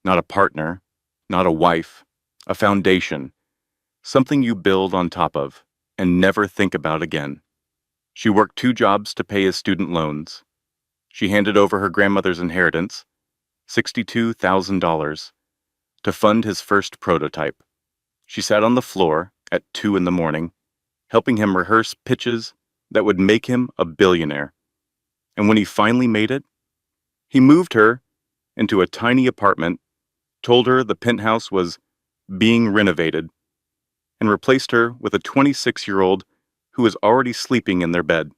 Not a partner, not a wife, a foundation, something you build on top of and never think about again. She worked 2 jobs to pay his student loans. She handed over her grandmother's inheritance, $62,000, to fund his first prototype. She sat on the floor at 2 in the morning, helping him rehearse pitches that would make him a billionaire. And when he finally made it, he moved her into a tiny apartment, told her the penthouse was being renovated, and replaced her with a 26-year-old who was already sleeping in their bed.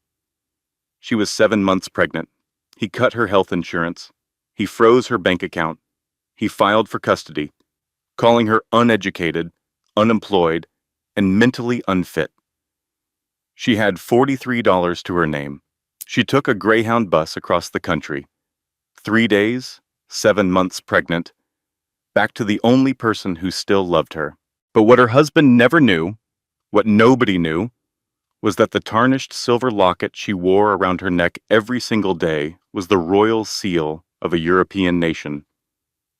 She was 7 months pregnant. He cut her health insurance. He froze her bank account. He filed for custody, calling her uneducated, unemployed, and mentally unfit. She had $43 to her name. She took a Greyhound bus across the country. 3 days, 7 months pregnant, back to the only person who still loved her. But what her husband never knew, what nobody knew, was that the tarnished silver locket she wore around her neck every single day was the royal seal of a European nation.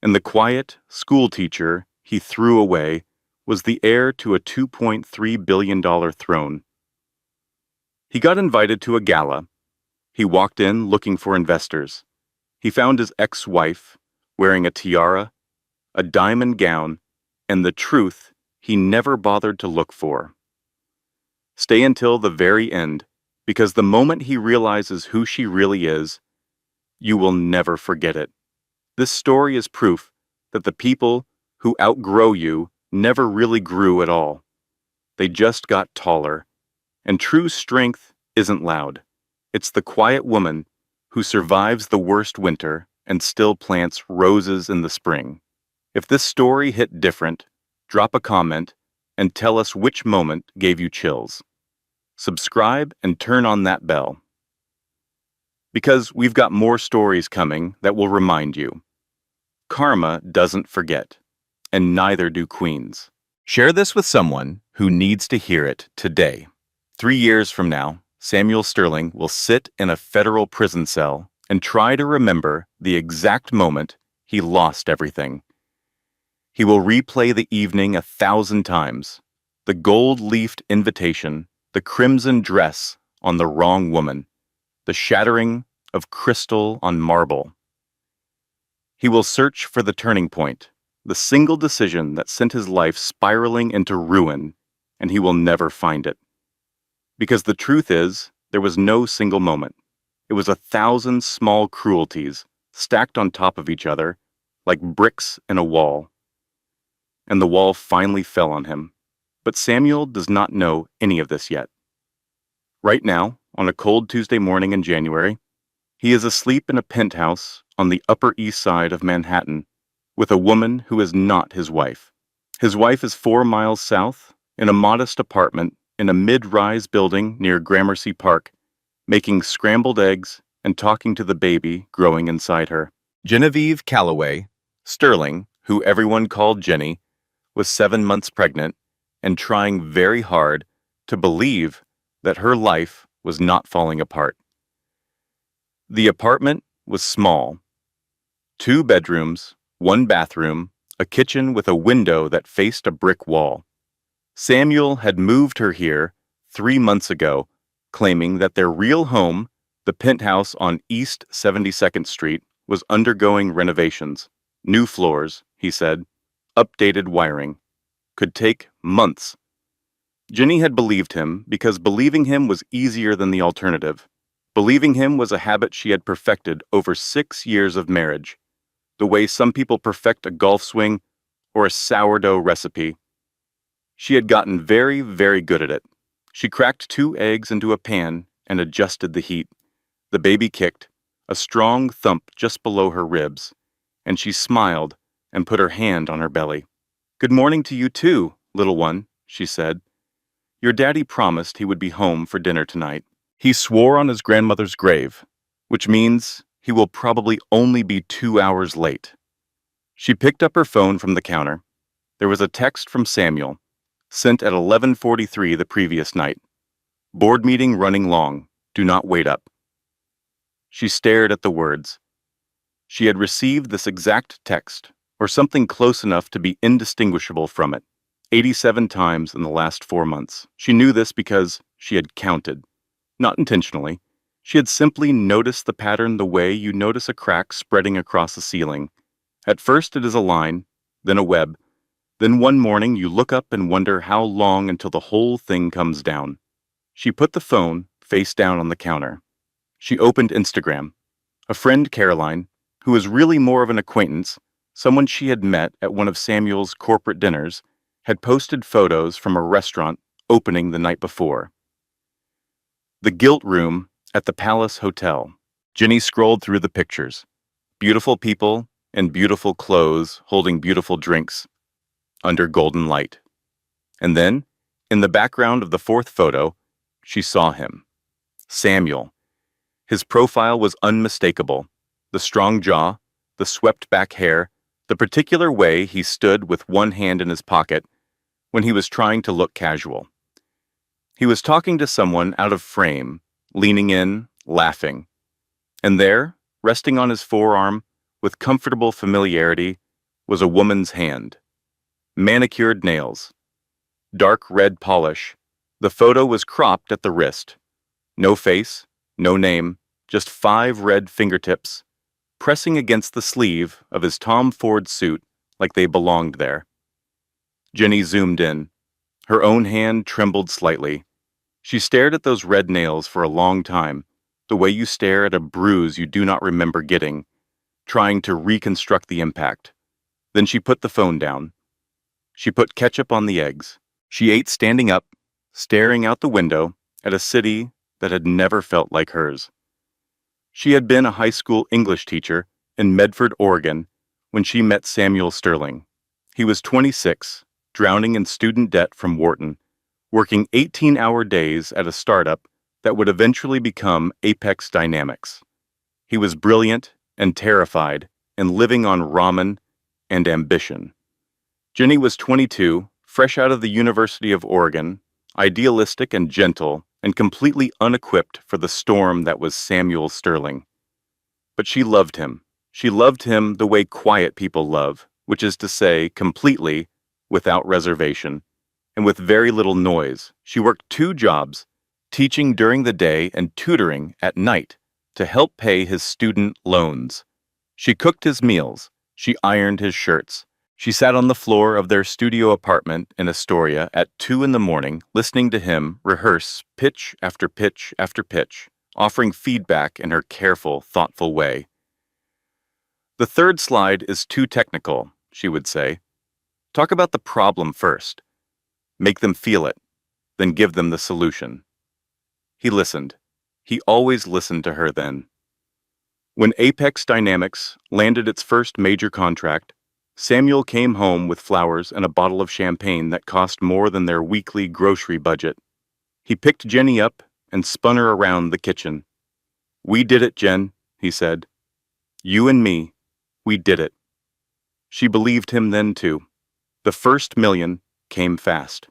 And the quiet school teacher he threw away was the heir to a $2.3 billion throne. He got invited to a gala. He walked in looking for investors. He found his ex-wife wearing a tiara, a diamond gown, and the truth he never bothered to look for. Stay until the very end, because the moment he realizes who she really is, you will never forget it. This story is proof that the people who outgrow you never really grew at all. They just got taller. And true strength isn't loud. It's the quiet woman who survives the worst winter and still plants roses in the spring. If this story hit different, drop a comment and tell us which moment gave you chills. Subscribe and turn on that bell, because we've got more stories coming that will remind you. Karma doesn't forget, and neither do queens. Share this with someone who needs to hear it today. 3 years from now, Samuel Sterling will sit in a federal prison cell and try to remember the exact moment he lost everything. He will replay the evening 1,000 times, the gold-leafed invitation, the crimson dress on the wrong woman, the shattering of crystal on marble. He will search for the turning point, the single decision that sent his life spiraling into ruin, and he will never find it. Because the truth is, there was no single moment. It was 1,000 small cruelties stacked on top of each other, like bricks in a wall. And the wall finally fell on him. But Samuel does not know any of this yet. Right now, on a cold Tuesday morning in January, he is asleep in a penthouse on the Upper East Side of Manhattan with a woman who is not his wife. His wife is 4 miles south in a modest apartment in a mid-rise building near Gramercy Park, making scrambled eggs and talking to the baby growing inside her. Genevieve Calloway, Sterling, who everyone called Jenny, was 7 months pregnant and trying very hard to believe that her life was not falling apart. The apartment was small. 2 bedrooms, 1 bathroom, a kitchen with a window that faced a brick wall. Samuel had moved her here 3 months ago, claiming that their real home, the penthouse on East 72nd Street, was undergoing renovations. New floors, he said, updated wiring. Could take months. Jenny had believed him because believing him was easier than the alternative. Believing him was a habit she had perfected over 6 years of marriage, the way some people perfect a golf swing or a sourdough recipe. She had gotten very, very good at it. She cracked 2 eggs into a pan and adjusted the heat. The baby kicked, a strong thump just below her ribs, and she smiled and put her hand on her belly. "Good morning to you too, little one," she said. "Your daddy promised he would be home for dinner tonight. He swore on his grandmother's grave, which means he will probably only be 2 hours late." She picked up her phone from the counter. There was a text from Samuel, sent at 11:43 the previous night. "Board meeting running long. Do not wait up." She stared at the words. She had received this exact text or something close enough to be indistinguishable from it. 87 times in the last 4 months. She knew this because she had counted. Not intentionally. She had simply noticed the pattern the way you notice a crack spreading across the ceiling. At first it is a line, then a web. Then one morning you look up and wonder how long until the whole thing comes down. She put the phone face down on the counter. She opened Instagram. A friend, Caroline, who was really more of an acquaintance, someone she had met at one of Samuel's corporate dinners, had posted photos from a restaurant opening the night before. The Gilt Room at the Palace Hotel. Jenny scrolled through the pictures. Beautiful people in beautiful clothes holding beautiful drinks under golden light. And then, in the background of the fourth photo, she saw him. Samuel. His profile was unmistakable. The strong jaw, the swept-back hair, the particular way he stood with one hand in his pocket when he was trying to look casual. He was talking to someone out of frame, leaning in, laughing. And there, resting on his forearm, with comfortable familiarity, was a woman's hand. Manicured nails. Dark red polish. The photo was cropped at the wrist. No face, no name, just 5 red fingertips, pressing against the sleeve of his Tom Ford suit like they belonged there. Jenny zoomed in. Her own hand trembled slightly. She stared at those red nails for a long time, the way you stare at a bruise you do not remember getting, trying to reconstruct the impact. Then she put the phone down. She put ketchup on the eggs. She ate standing up, staring out the window at a city that had never felt like hers. She had been a high school English teacher in Medford, Oregon, when she met Samuel Sterling. He was 26, drowning in student debt from Wharton, working 18-hour days at a startup that would eventually become Apex Dynamics. He was brilliant and terrified and living on ramen and ambition. Jenny was 22, fresh out of the University of Oregon, idealistic and gentle, and completely unequipped for the storm that was Samuel Sterling. But she loved him. She loved him the way quiet people love, which is to say, completely, without reservation, and with very little noise. She worked 2 jobs, teaching during the day and tutoring at night, to help pay his student loans. She cooked his meals. She ironed his shirts. She sat on the floor of their studio apartment in Astoria at 2 in the morning, listening to him rehearse pitch after pitch after pitch, offering feedback in her careful, thoughtful way. The third slide is too technical, she would say. Talk about the problem first. Make them feel it, then give them the solution. He listened. He always listened to her then. When Apex Dynamics landed its first major contract, Samuel came home with flowers and a bottle of champagne that cost more than their weekly grocery budget. He picked Jenny up and spun her around the kitchen. "We did it, Jen," he said. "You and me, we did it." She believed him then too. The first million came fast.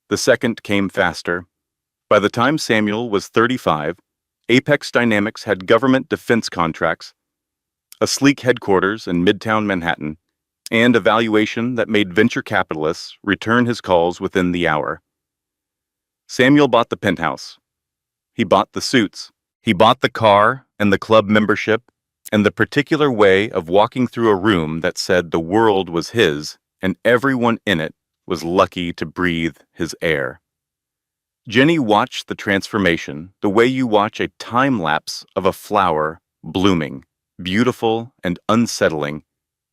The second came faster. By the time Samuel was 35, Apex Dynamics had government defense contracts, a sleek headquarters in Midtown Manhattan, and a valuation that made venture capitalists return his calls within the hour. Samuel bought the penthouse. He bought the suits. He bought the car and the club membership and the particular way of walking through a room that said the world was his and everyone in it was lucky to breathe his air. Jenny watched the transformation the way you watch a time lapse of a flower blooming, beautiful and unsettling,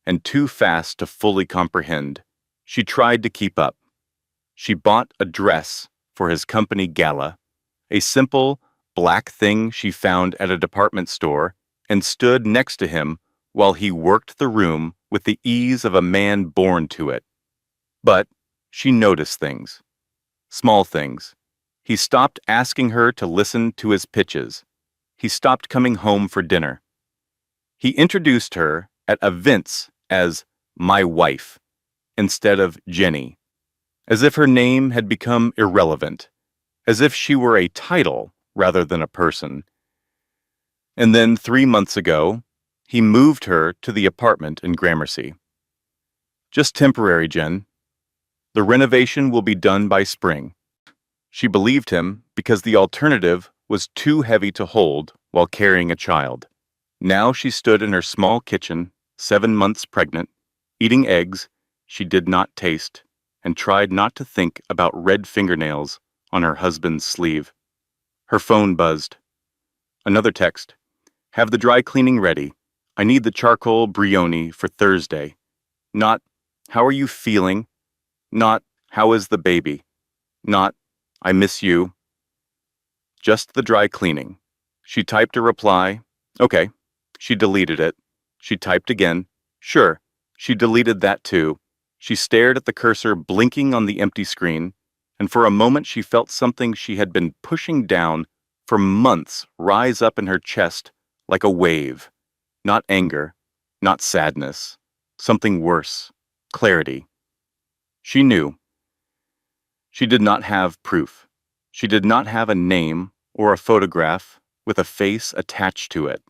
and too fast to fully comprehend. She tried to keep up. She bought a dress for his company Gala, a simple, black thing she found at a department store, and stood next to him while he worked the room with the ease of a man born to it. But she noticed things. Small things. He stopped asking her to listen to his pitches. He stopped coming home for dinner. He introduced her at events as my wife instead of Jenny, as if her name had become irrelevant, as if she were a title rather than a person. And then 3 months ago, he moved her to the apartment in Gramercy. Just temporary, Jen. The renovation will be done by spring. She believed him because the alternative was too heavy to hold while carrying a child. Now she stood in her small kitchen, 7 months pregnant, eating eggs she did not taste, and tried not to think about red fingernails on her husband's sleeve. Her phone buzzed. Another text. Have the dry cleaning ready. I need the charcoal brioni for Thursday. Not, how are you feeling? Not, how is the baby? Not, I miss you. Just the dry cleaning. She typed a reply. Okay. She deleted it. She typed again. Sure. She deleted that too. She stared at the cursor blinking on the empty screen, and for a moment she felt something she had been pushing down for months rise up in her chest like a wave. Not anger, not sadness, something worse, clarity. She knew. She did not have proof. She did not have a name or a photograph with a face attached to it.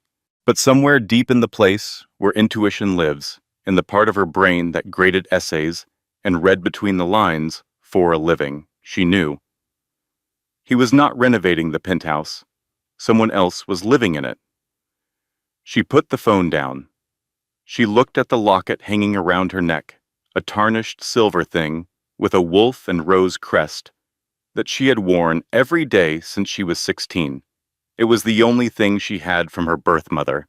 But somewhere deep in the place where intuition lives, in the part of her brain that graded essays and read between the lines for a living, she knew. He was not renovating the penthouse. Someone else was living in it. She put the phone down. She looked at the locket hanging around her neck, a tarnished silver thing with a wolf and rose crest that she had worn every day since she was 16. It was the only thing she had from her birth mother.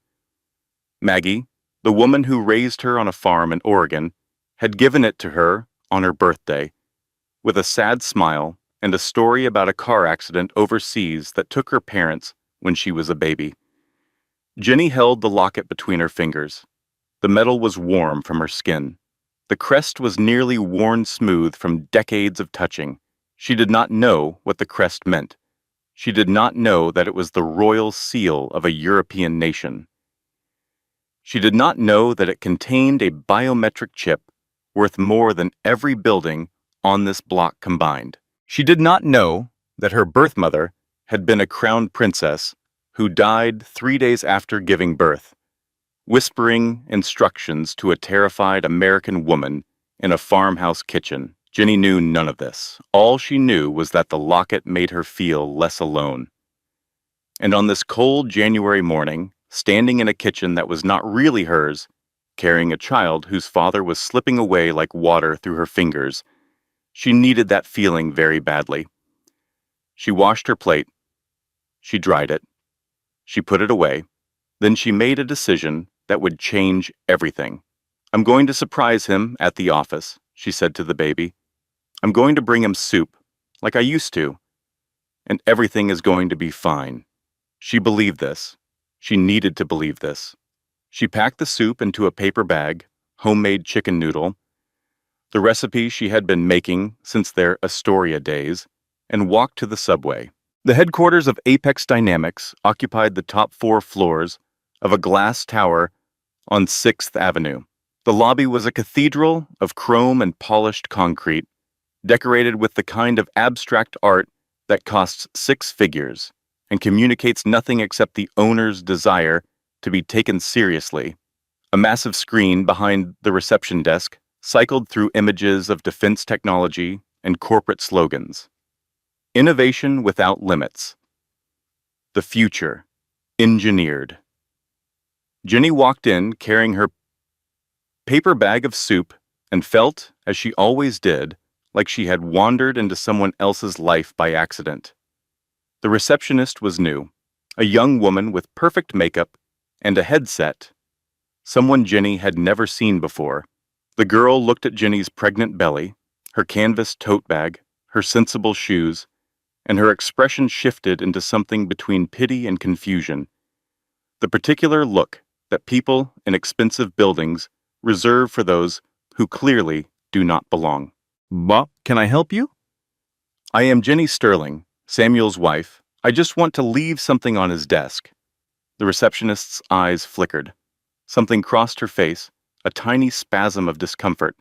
Maggie, the woman who raised her on a farm in Oregon, had given it to her on her birthday, with a sad smile and a story about a car accident overseas that took her parents when she was a baby. Jenny held the locket between her fingers. The metal was warm from her skin. The crest was nearly worn smooth from decades of touching. She did not know what the crest meant. She did not know that it was the royal seal of a European nation. She did not know that it contained a biometric chip worth more than every building on this block combined. She did not know that her birth mother had been a crown princess who died 3 days after giving birth, whispering instructions to a terrified American woman in a farmhouse kitchen. Jenny knew none of this. All she knew was that the locket made her feel less alone. And on this cold January morning, standing in a kitchen that was not really hers, carrying a child whose father was slipping away like water through her fingers, she needed that feeling very badly. She washed her plate. She dried it. She put it away. Then she made a decision that would change everything. I'm going to surprise him at the office, she said to the baby. I'm going to bring him soup, like I used to, and everything is going to be fine. She believed this. She needed to believe this. She packed the soup into a paper bag, homemade chicken noodle, the recipe she had been making since their Astoria days, and walked to the subway. The headquarters of Apex Dynamics occupied the top 4 floors of a glass tower on 6th Avenue. The lobby was a cathedral of chrome and polished concrete, decorated with the kind of abstract art that costs 6 figures and communicates nothing except the owner's desire to be taken seriously. A massive screen behind the reception desk cycled through images of defense technology and corporate slogans. Innovation without limits. The future. Engineered. Jenny walked in carrying her paper bag of soup and felt, as she always did, like she had wandered into someone else's life by accident. The receptionist was new, a young woman with perfect makeup and a headset, someone Jenny had never seen before. The girl looked at Jenny's pregnant belly, her canvas tote bag, her sensible shoes, and her expression shifted into something between pity and confusion. The particular look that people in expensive buildings reserve for those who clearly do not belong. Bob, can I help you? I am Jenny Sterling, Samuel's wife. I just want to leave something on his desk. The receptionist's eyes flickered. Something crossed her face, a tiny spasm of discomfort.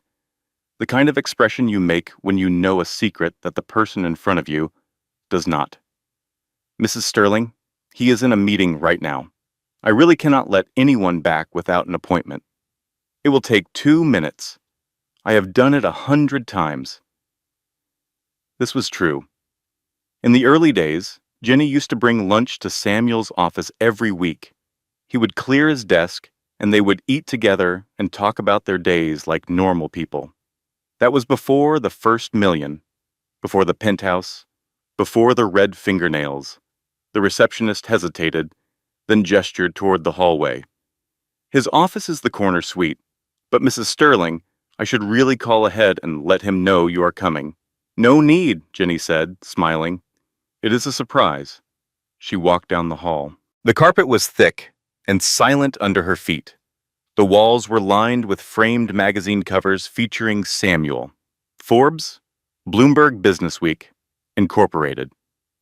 The kind of expression you make when you know a secret that the person in front of you does not. Mrs. Sterling, he is in a meeting right now. I really cannot let anyone back without an appointment. It will take 2 minutes. I have done it 100 times. This was true. In the early days, Jenny used to bring lunch to Samuel's office every week. He would clear his desk, and they would eat together and talk about their days like normal people. That was before the first million, before the penthouse, before the red fingernails. The receptionist hesitated, then gestured toward the hallway. His office is the corner suite, but Mrs. Sterling, I should really call ahead and let him know you are coming. No need, Jenny said, smiling. It is a surprise. She walked down the hall. The carpet was thick and silent under her feet. The walls were lined with framed magazine covers featuring Samuel, Forbes, Bloomberg Businessweek, Incorporated.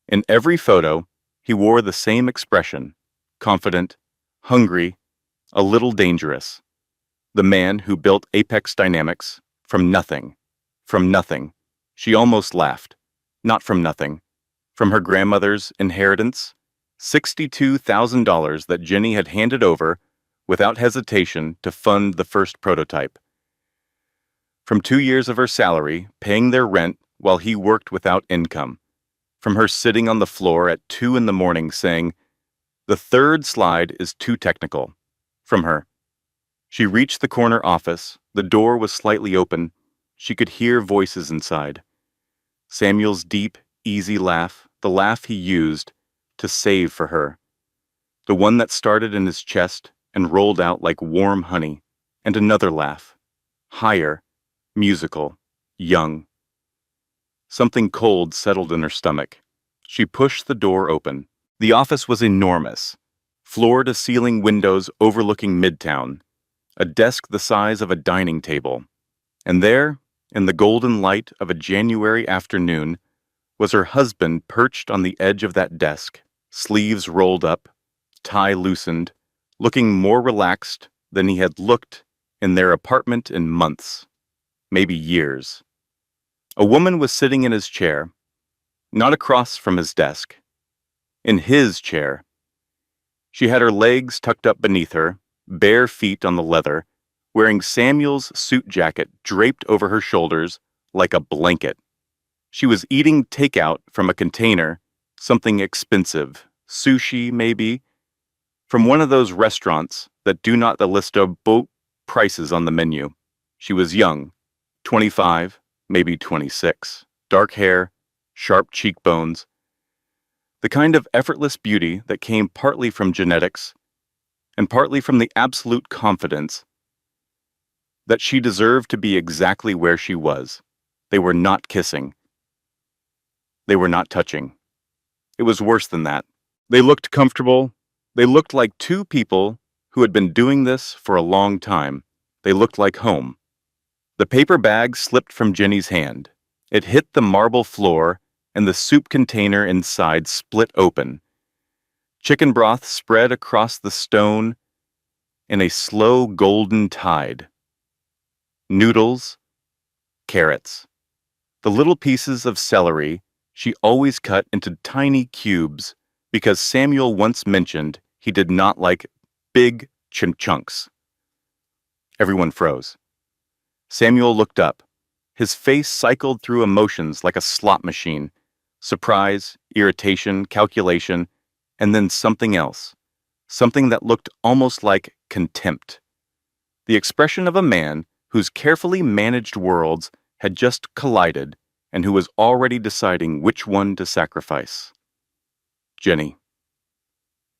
In every photo, he wore the same expression, confident, hungry, a little dangerous. The man who built Apex Dynamics from nothing. From nothing. She almost laughed. Not from nothing. From her grandmother's inheritance, $62,000 that Jenny had handed over without hesitation to fund the first prototype. From 2 years of her salary, paying their rent while he worked without income. From her sitting on the floor at 2 in the morning saying, "The third slide is too technical." From her. She reached the corner office. The door was slightly open. She could hear voices inside. Samuel's deep, easy laugh, the laugh he used to save for her. The one that started in his chest and rolled out like warm honey. And another laugh. Higher, musical, young. Something cold settled in her stomach. She pushed the door open. The office was enormous. Floor-to-ceiling windows overlooking Midtown. A desk the size of a dining table. And there, in the golden light of a January afternoon, was her husband perched on the edge of that desk, sleeves rolled up, tie loosened, looking more relaxed than he had looked in their apartment in months, maybe years. A woman was sitting in his chair, not across from his desk, in his chair. She had her legs tucked up beneath her, bare feet on the leather, wearing Samuel's suit jacket draped over her shoulders like a blanket. She was eating takeout from a container, something expensive, sushi maybe, from one of those restaurants that do not list boat prices on the menu. She was young, 25, maybe 26, dark hair, sharp cheekbones, the kind of effortless beauty that came partly from genetics and partly from the absolute confidence that she deserved to be exactly where she was. They were not kissing. They were not touching. It was worse than that. They looked comfortable. They looked like two people who had been doing this for a long time. They looked like home. The paper bag slipped from Jenny's hand. It hit the marble floor, and the soup container inside split open. Chicken broth spread across the stone in a slow golden tide. Noodles, carrots. The little pieces of celery she always cut into tiny cubes because Samuel once mentioned he did not like big chunks. Everyone froze. Samuel looked up. His face cycled through emotions like a slot machine. Surprise, irritation, calculation, and then something else. Something that looked almost like contempt. The expression of a man whose carefully managed worlds had just collided and who was already deciding which one to sacrifice. Jenny.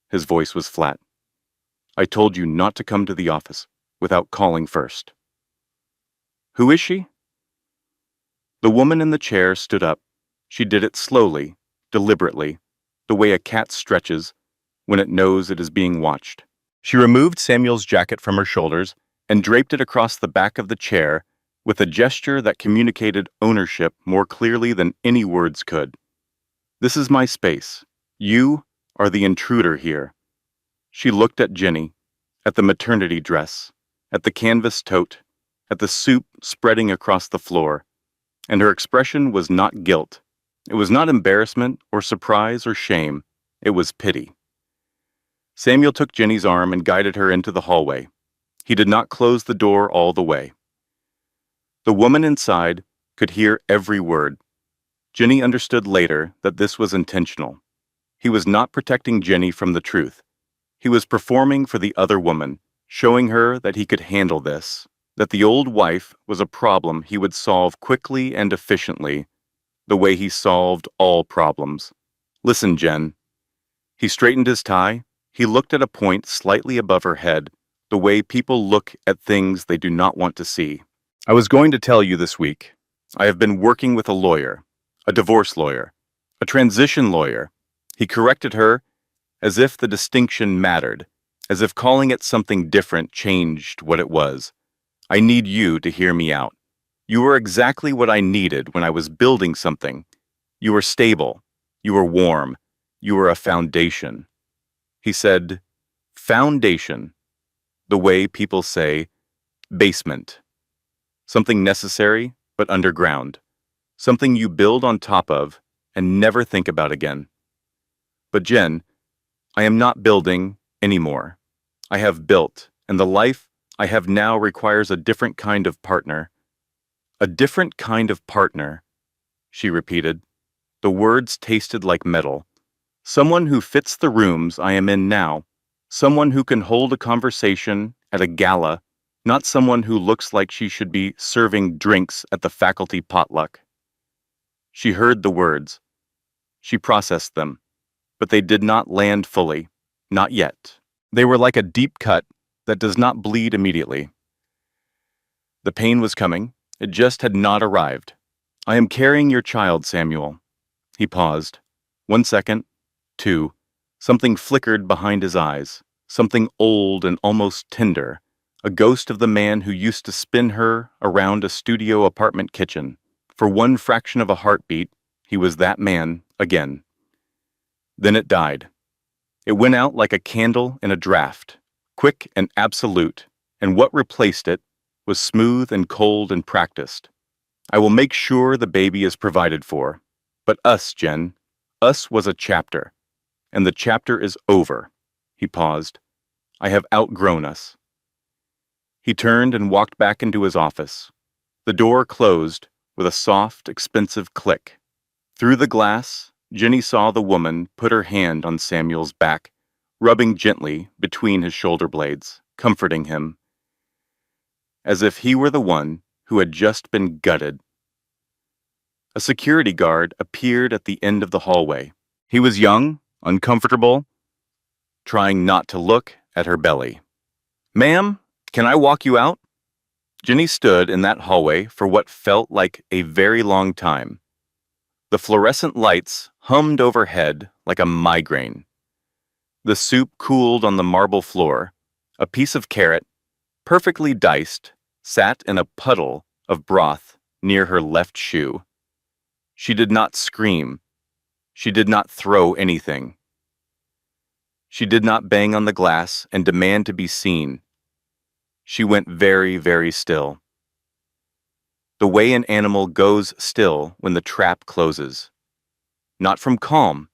His voice was flat. I told you not to come to the office without calling first. Who is she? The woman in the chair stood up. She did it slowly, deliberately, the way a cat stretches when it knows it is being watched. She removed Samuel's jacket from her shoulders and draped it across the back of the chair with a gesture that communicated ownership more clearly than any words could. This is my space. You are the intruder here. She looked at Jenny, at the maternity dress, at the canvas tote, at the soup spreading across the floor, and her expression was not guilt. It was not embarrassment or surprise or shame. It was pity. Samuel took Jenny's arm and guided her into the hallway. He did not close the door all the way. The woman inside could hear every word. Jenny understood later that this was intentional. He was not protecting Jenny from the truth. He was performing for the other woman, showing her that he could handle this, that the old wife was a problem he would solve quickly and efficiently, the way he solved all problems. Listen, Jen. He straightened his tie. He looked at a point slightly above her head, the way people look at things they do not want to see. I was going to tell you this week. I have been working with a lawyer, a divorce lawyer, a transition lawyer. He corrected her as if the distinction mattered, as if calling it something different changed what it was. I need you to hear me out. You were exactly what I needed when I was building something. You were stable. You were warm. You were a foundation. He said, foundation, the way people say basement. Something necessary, but underground. Something you build on top of and never think about again. But Jen, I am not building anymore. I have built, and the life I have now requires a different kind of partner. A different kind of partner, she repeated. The words tasted like metal. Someone who fits the rooms I am in now. Someone who can hold a conversation at a gala, not someone who looks like she should be serving drinks at the faculty potluck. She heard the words. She processed them, but they did not land fully. Not yet. They were like a deep cut that does not bleed immediately. The pain was coming. It just had not arrived. I am carrying your child, Samuel. He paused. 1 second. 2. Something flickered behind his eyes. Something old and almost tender. A ghost of the man who used to spin her around a studio apartment kitchen. For one fraction of a heartbeat, he was that man again. Then it died. It went out like a candle in a draft, quick and absolute, and what replaced it was smooth and cold and practiced. I will make sure the baby is provided for. But us, Jen, us was a chapter, and the chapter is over. He paused. I have outgrown us. He turned and walked back into his office. The door closed with a soft, expensive click. Through the glass, Jenny saw the woman put her hand on Samuel's back, rubbing gently between his shoulder blades, comforting him, as if he were the one who had just been gutted. A security guard appeared at the end of the hallway. He was young, uncomfortable, trying not to look at her belly. Ma'am, can I walk you out? Jenny stood in that hallway for what felt like a very long time. The fluorescent lights hummed overhead like a migraine. The soup cooled on the marble floor. A piece of carrot, perfectly diced, sat in a puddle of broth near her left shoe. She did not scream. She did not throw anything. She did not bang on the glass and demand to be seen. She went very, very still. The way an animal goes still when the trap closes. Not from calm,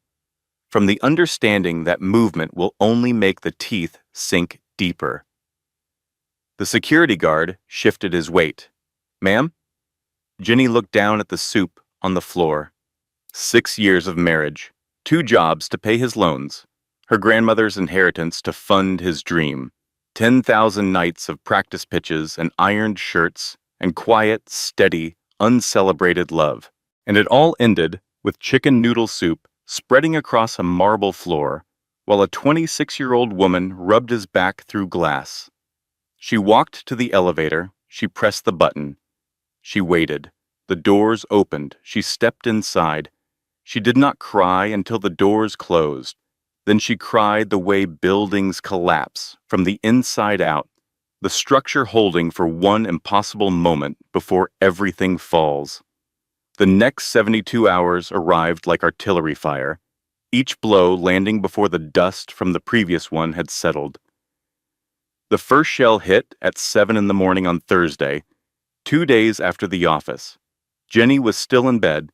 from the understanding that movement will only make the teeth sink deeper. The security guard shifted his weight. Ma'am? Jenny looked down at the soup on the floor. 6 years of marriage, 2 jobs to pay his loans, her grandmother's inheritance to fund his dream, 10,000 nights of practice pitches and ironed shirts, and quiet, steady, uncelebrated love. And it all ended with chicken noodle soup spreading across a marble floor, while a 26-year-old woman rubbed his back through glass. She walked to the elevator. She pressed the button. She waited. The doors opened. She stepped inside. She did not cry until the doors closed. Then she cried the way buildings collapse, from the inside out, the structure holding for one impossible moment before everything falls. The next 72 hours arrived like artillery fire, each blow landing before the dust from the previous one had settled. The first shell hit at 7 in the morning on Thursday, 2 days after the office. Jenny was still in bed.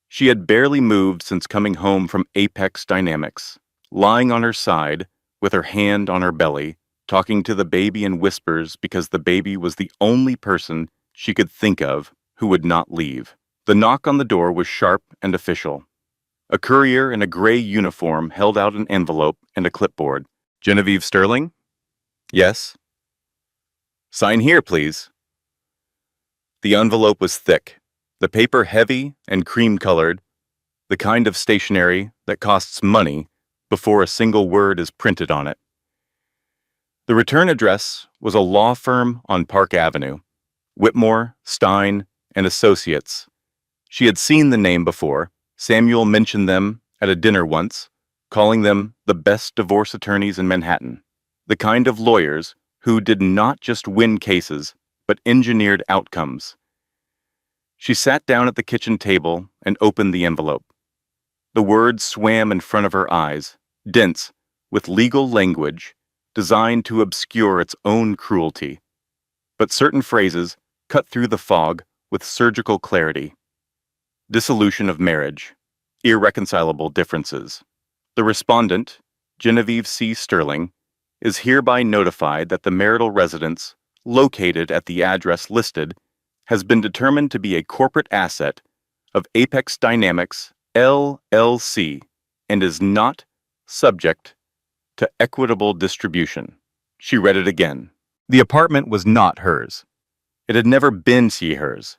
She had barely moved since coming home from Apex Dynamics, lying on her side, with her hand on her belly, talking to the baby in whispers because the baby was the only person she could think of who would not leave. The knock on the door was sharp and official. A courier in a gray uniform held out an envelope and a clipboard. Genevieve Sterling? Yes. Sign here, please. The envelope was thick, the paper heavy and cream-colored, the kind of stationery that costs money before a single word is printed on it. The return address was a law firm on Park Avenue, Whitmore, Stein, and Associates. She had seen the name before. Samuel mentioned them at a dinner once, calling them the best divorce attorneys in Manhattan, the kind of lawyers who did not just win cases, but engineered outcomes. She sat down at the kitchen table and opened the envelope. The words swam in front of her eyes, dense with legal language designed to obscure its own cruelty. But certain phrases cut through the fog with surgical clarity. Dissolution of marriage. Irreconcilable differences. The respondent, Genevieve C. Sterling, is hereby notified that the marital residence, located at the address listed, has been determined to be a corporate asset of Apex Dynamics, LLC, and is not subject to equitable distribution. She read it again. The apartment was not hers. It had never been hers.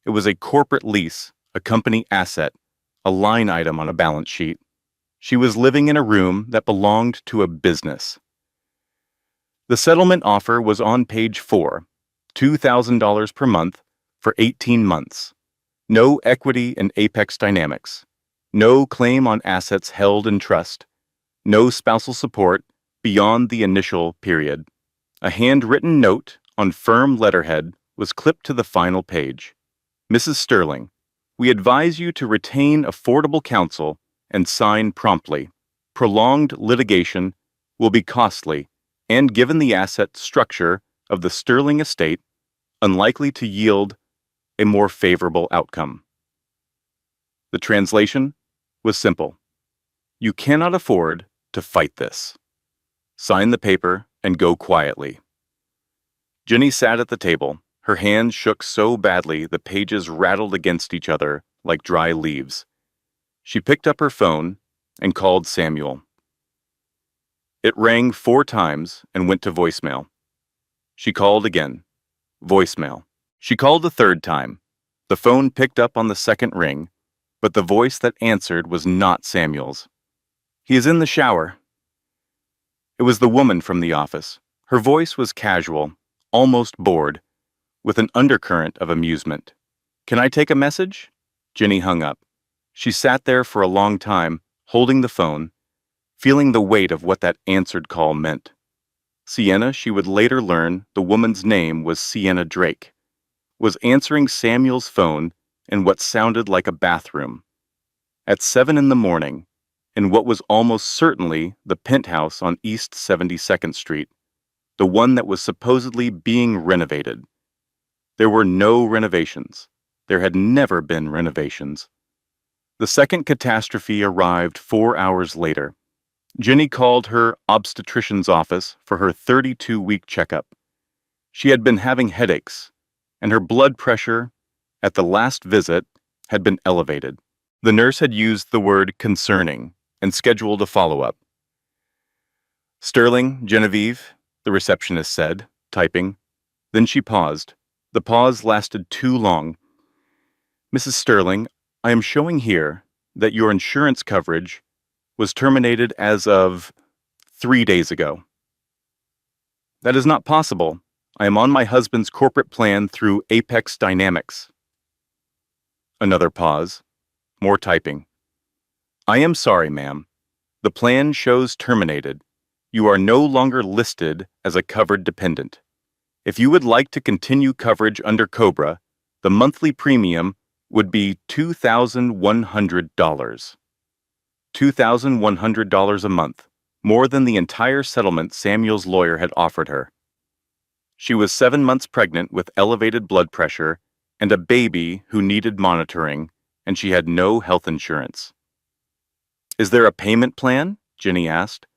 It was a corporate lease, a company asset, a line item on a balance sheet. She was living in a room that belonged to a business. The settlement offer was on page 4, $2,000 per month for 18 months. No equity in Apex Dynamics. No claim on assets held in trust. No spousal support beyond the initial period. A handwritten note on firm letterhead was clipped to the final page. Mrs. Sterling, we advise you to retain affordable counsel and sign promptly. Prolonged litigation will be costly and, given the asset structure of the Sterling estate, unlikely to yield a more favorable outcome. The translation was simple. You cannot afford to fight this. Sign the paper and go quietly. Jenny sat at the table. Her hands shook so badly the pages rattled against each other like dry leaves. She picked up her phone and called Samuel. It rang 4 times and went to voicemail. She called again. Voicemail. She called a 3rd time. The phone picked up on the 2nd ring, but the voice that answered was not Samuel's. He is in the shower. It was the woman from the office. Her voice was casual, almost bored, with an undercurrent of amusement. Can I take a message? Jenny hung up. She sat there for a long time, holding the phone, feeling the weight of what that answered call meant. Sienna, she would later learn the woman's name was Sienna Drake, was answering Samuel's phone in what sounded like a bathroom. At 7 in the morning, in what was almost certainly the penthouse on East 72nd Street, the one that was supposedly being renovated. There were no renovations. There had never been renovations. The second catastrophe arrived 4 hours later. Jenny called her obstetrician's office for her 32-week checkup. She had been having headaches, and her blood pressure at the last visit had been elevated. The nurse had used the word concerning and scheduled a follow-up. Sterling, Genevieve, the receptionist said, typing. Then she paused. The pause lasted too long. Mrs. Sterling, I am showing here that your insurance coverage was terminated as of 3 days ago. That is not possible. I am on my husband's corporate plan through Apex Dynamics. Another pause. More typing. I am sorry, ma'am. The plan shows terminated. You are no longer listed as a covered dependent. If you would like to continue coverage under COBRA, the monthly premium would be $2,100. $2,100 a month, more than the entire settlement Samuel's lawyer had offered her. She was 7 months pregnant with elevated blood pressure and a baby who needed monitoring, and she had no health insurance. Is there a payment plan? Jenny asked.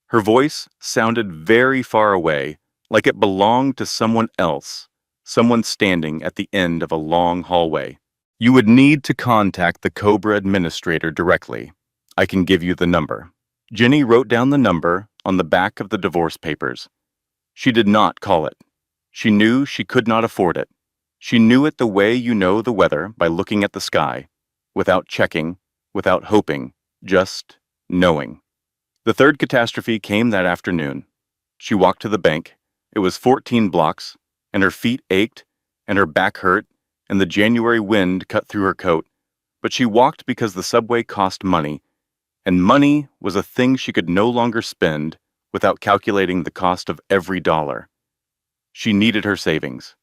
Her voice sounded very far away, like it belonged to someone else, someone standing at the end of a long hallway. You would need to contact the Cobra administrator directly. I can give you the number. Jenny wrote down the number on the back of the divorce papers. She did not call it. She knew she could not afford it. She knew it the way you know the weather by looking at the sky, without checking, without hoping, just knowing. The third catastrophe came that afternoon. She walked to the bank. It was 14 blocks, and her feet ached, and her back hurt, and the January wind cut through her coat. But she walked because the subway cost money, and money was a thing she could no longer spend without calculating the cost of every dollar. She needed her savings.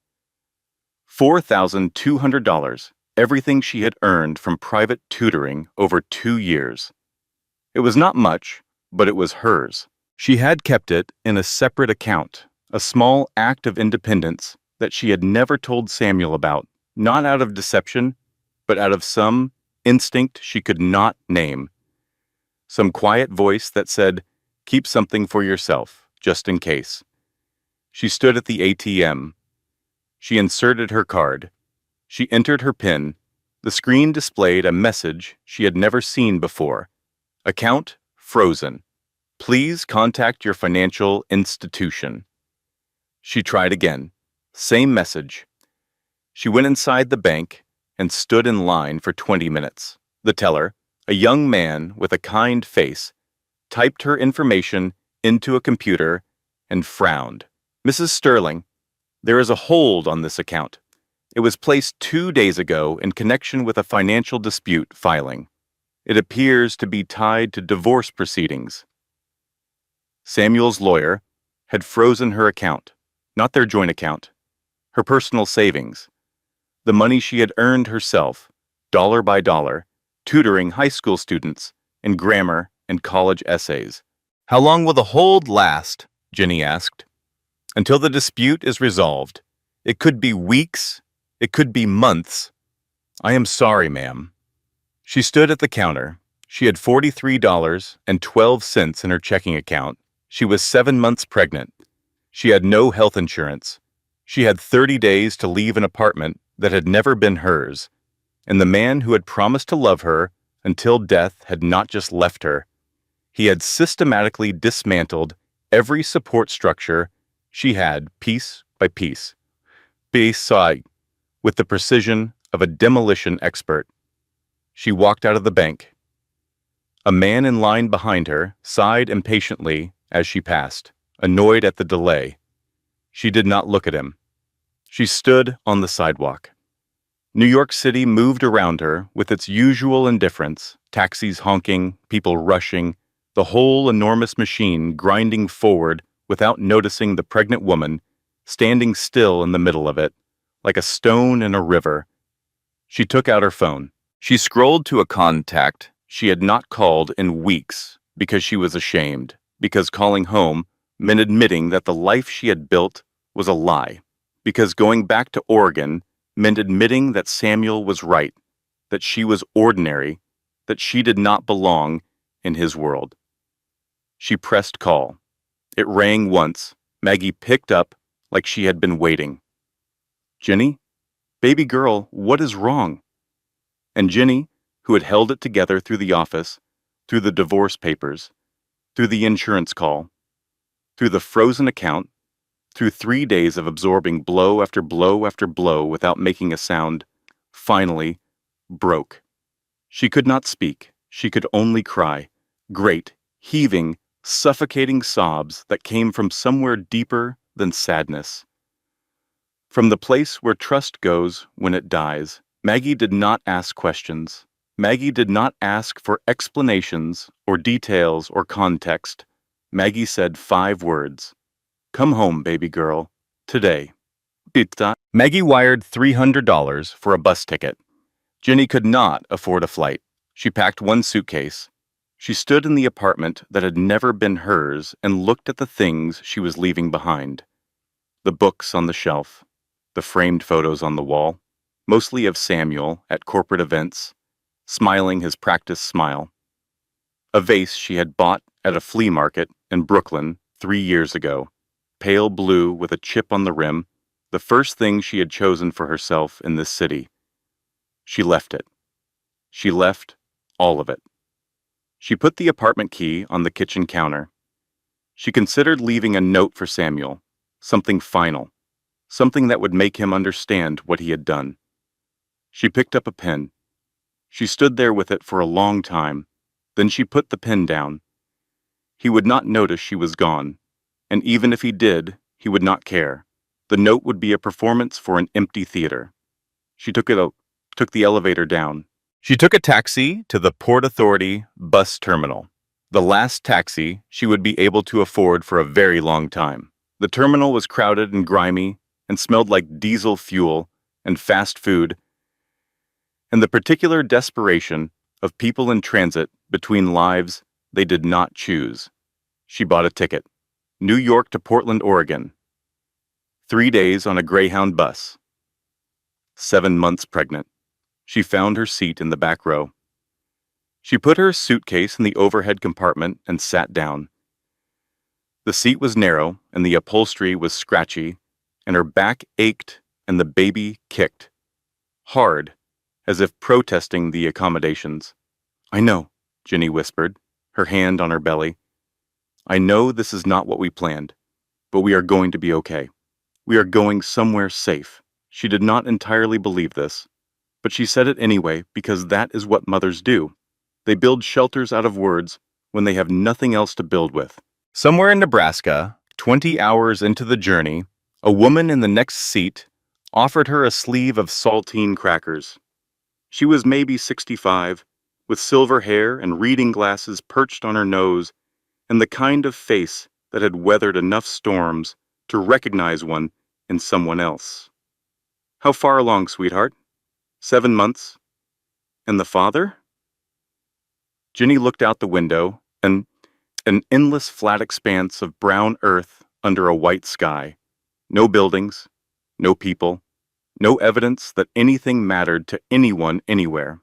$4,200, everything she had earned from private tutoring over 2 years. It was not much, but it was hers. She had kept it in a separate account, a small act of independence that she had never told Samuel about, not out of deception, but out of some instinct she could not name. Some quiet voice that said, "Keep something for yourself, just in case." She stood at the ATM. She inserted her card. She entered her PIN. The screen displayed a message she had never seen before. Account frozen. Please contact your financial institution. She tried again. Same message. She went inside the bank and stood in line for 20 minutes. The teller, a young man with a kind face, typed her information into a computer and frowned. "Mrs. Sterling, there is a hold on this account. It was placed 2 days ago in connection with a financial dispute filing. It appears to be tied to divorce proceedings." Samuel's lawyer had frozen her account, not their joint account, her personal savings, the money she had earned herself, dollar by dollar, tutoring high school students in grammar and college essays. "How long will the hold last?" Jenny asked. "Until the dispute is resolved. It could be weeks. It could be months." "I am sorry, ma'am." She stood at the counter. She had $43.12 in her checking account. She was 7 months pregnant. She had no health insurance. She had 30 days to leave an apartment that had never been hers. And the man who had promised to love her until death had not just left her. He had systematically dismantled every support structure she had piece by piece, with the precision of a demolition expert. She walked out of the bank. A man in line behind her sighed impatiently as she passed, annoyed at the delay. She did not look at him. She stood on the sidewalk. New York City moved around her with its usual indifference, taxis honking, people rushing, the whole enormous machine grinding forward without noticing the pregnant woman standing still in the middle of it, like a stone in a river. She took out her phone. She scrolled to a contact she had not called in weeks because she was ashamed, because calling home meant admitting that the life she had built was a lie, because going back to Oregon meant admitting that Samuel was right, that she was ordinary, that she did not belong in his world. She pressed call. It rang once. Maggie picked up like she had been waiting. "Jenny? Baby girl, what is wrong?" And Jenny, who had held it together through the office, through the divorce papers, through the insurance call, through the frozen account, through 3 days of absorbing blow after blow after blow without making a sound, finally broke. She could not speak. She could only cry. Great, heaving, suffocating sobs that came from somewhere deeper than sadness. From the place where trust goes when it dies, Maggie did not ask questions. Maggie did not ask for explanations or details or context. Maggie said 5 words. "Come home, baby girl. Today." Pizza. Maggie wired $300 for a bus ticket. Jenny could not afford a flight. She packed 1 suitcase. She stood in the apartment that had never been hers and looked at the things she was leaving behind. The books on the shelf, the framed photos on the wall, mostly of Samuel at corporate events, smiling his practiced smile. A vase she had bought at a flea market in Brooklyn 3 years ago, pale blue with a chip on the rim, the first thing she had chosen for herself in this city. She left it. She left all of it. She put the apartment key on the kitchen counter. She considered leaving a note for Samuel, something final, something that would make him understand what he had done. She picked up a pen. She stood there with it for a long time. Then she put the pen down. He would not notice she was gone, and even if he did, he would not care. The note would be a performance for an empty theater. She took the elevator down. She took a taxi to the Port Authority bus terminal, the last taxi she would be able to afford for a very long time. The terminal was crowded and grimy and smelled like diesel fuel and fast food, and the particular desperation of people in transit between lives they did not choose. She bought a ticket. New York to Portland, Oregon. 3 days on a Greyhound bus. 7 months pregnant. She found her seat in the back row. She put her suitcase in the overhead compartment and sat down. The seat was narrow and the upholstery was scratchy, and her back ached and the baby kicked. Hard, as if protesting the accommodations. "I know," Ginny whispered, her hand on her belly. "I know this is not what we planned, but we are going to be okay. We are going somewhere safe." She did not entirely believe this, but she said it anyway because that is what mothers do. They build shelters out of words when they have nothing else to build with. Somewhere in Nebraska, 20 hours into the journey, a woman in the next seat offered her a sleeve of saltine crackers. She was maybe 65, with silver hair and reading glasses perched on her nose, and the kind of face that had weathered enough storms to recognize one in someone else. "How far along, sweetheart?" 7 months. "And the father?" Ginny looked out the window, and an endless flat expanse of brown earth under a white sky. No buildings, no people, no evidence that anything mattered to anyone anywhere.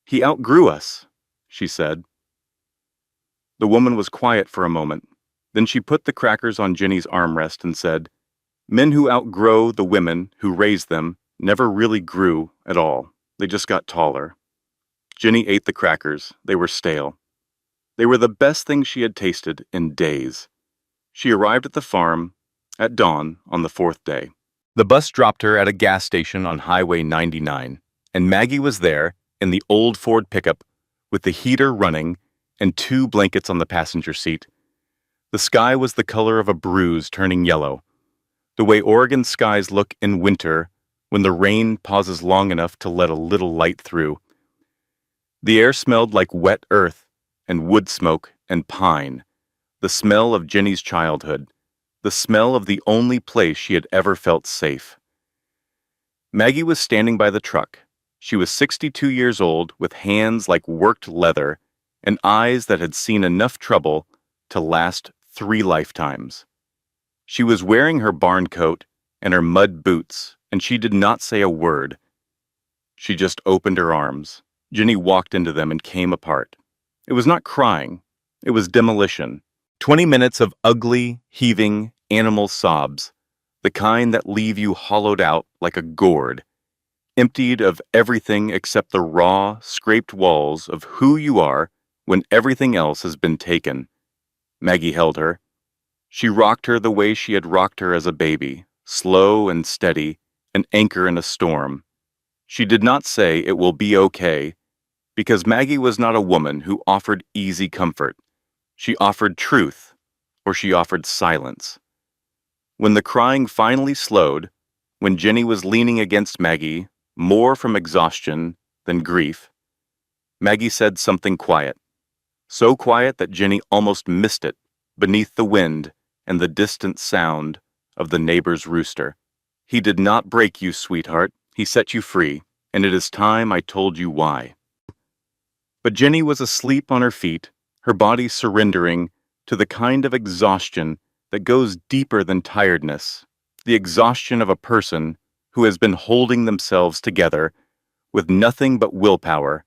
"He outgrew us," she said. The woman was quiet for a moment. Then she put the crackers on Ginny's armrest and said, "Men who outgrow the women who raised them never really grew at all. They just got taller." Ginny ate the crackers. They were stale. They were the best thing she had tasted in days. She arrived at the farm at dawn on the 4th day. The bus dropped her at a gas station on Highway 99, and Maggie was there in the old Ford pickup with the heater running and 2 blankets on the passenger seat. The sky was the color of a bruise turning yellow, the way Oregon skies look in winter when the rain pauses long enough to let a little light through. The air smelled like wet earth and wood smoke and pine, the smell of Ginny's childhood, the smell of the only place she had ever felt safe. Maggie was standing by the truck. She was 62 years old with hands like worked leather and eyes that had seen enough trouble to last 3 lifetimes. She was wearing her barn coat and her mud boots, and she did not say a word. She just opened her arms. Ginny walked into them and came apart. It was not crying. It was demolition. 20 minutes of ugly, heaving, animal sobs, the kind that leave you hollowed out like a gourd, emptied of everything except the raw, scraped walls of who you are when everything else has been taken. Maggie held her. She rocked her the way she had rocked her as a baby, slow and steady, an anchor in a storm. She did not say it will be okay, because Maggie was not a woman who offered easy comfort. She offered truth, or she offered silence. When the crying finally slowed, when Ginny was leaning against Maggie, more from exhaustion than grief, Maggie said something quiet, so quiet that Ginny almost missed it beneath the wind and the distant sound of the neighbor's rooster. "He did not break you, sweetheart. He set you free, and it is time I told you why." But Ginny was asleep on her feet, her body surrendering to the kind of exhaustion that goes deeper than tiredness, the exhaustion of a person who has been holding themselves together with nothing but willpower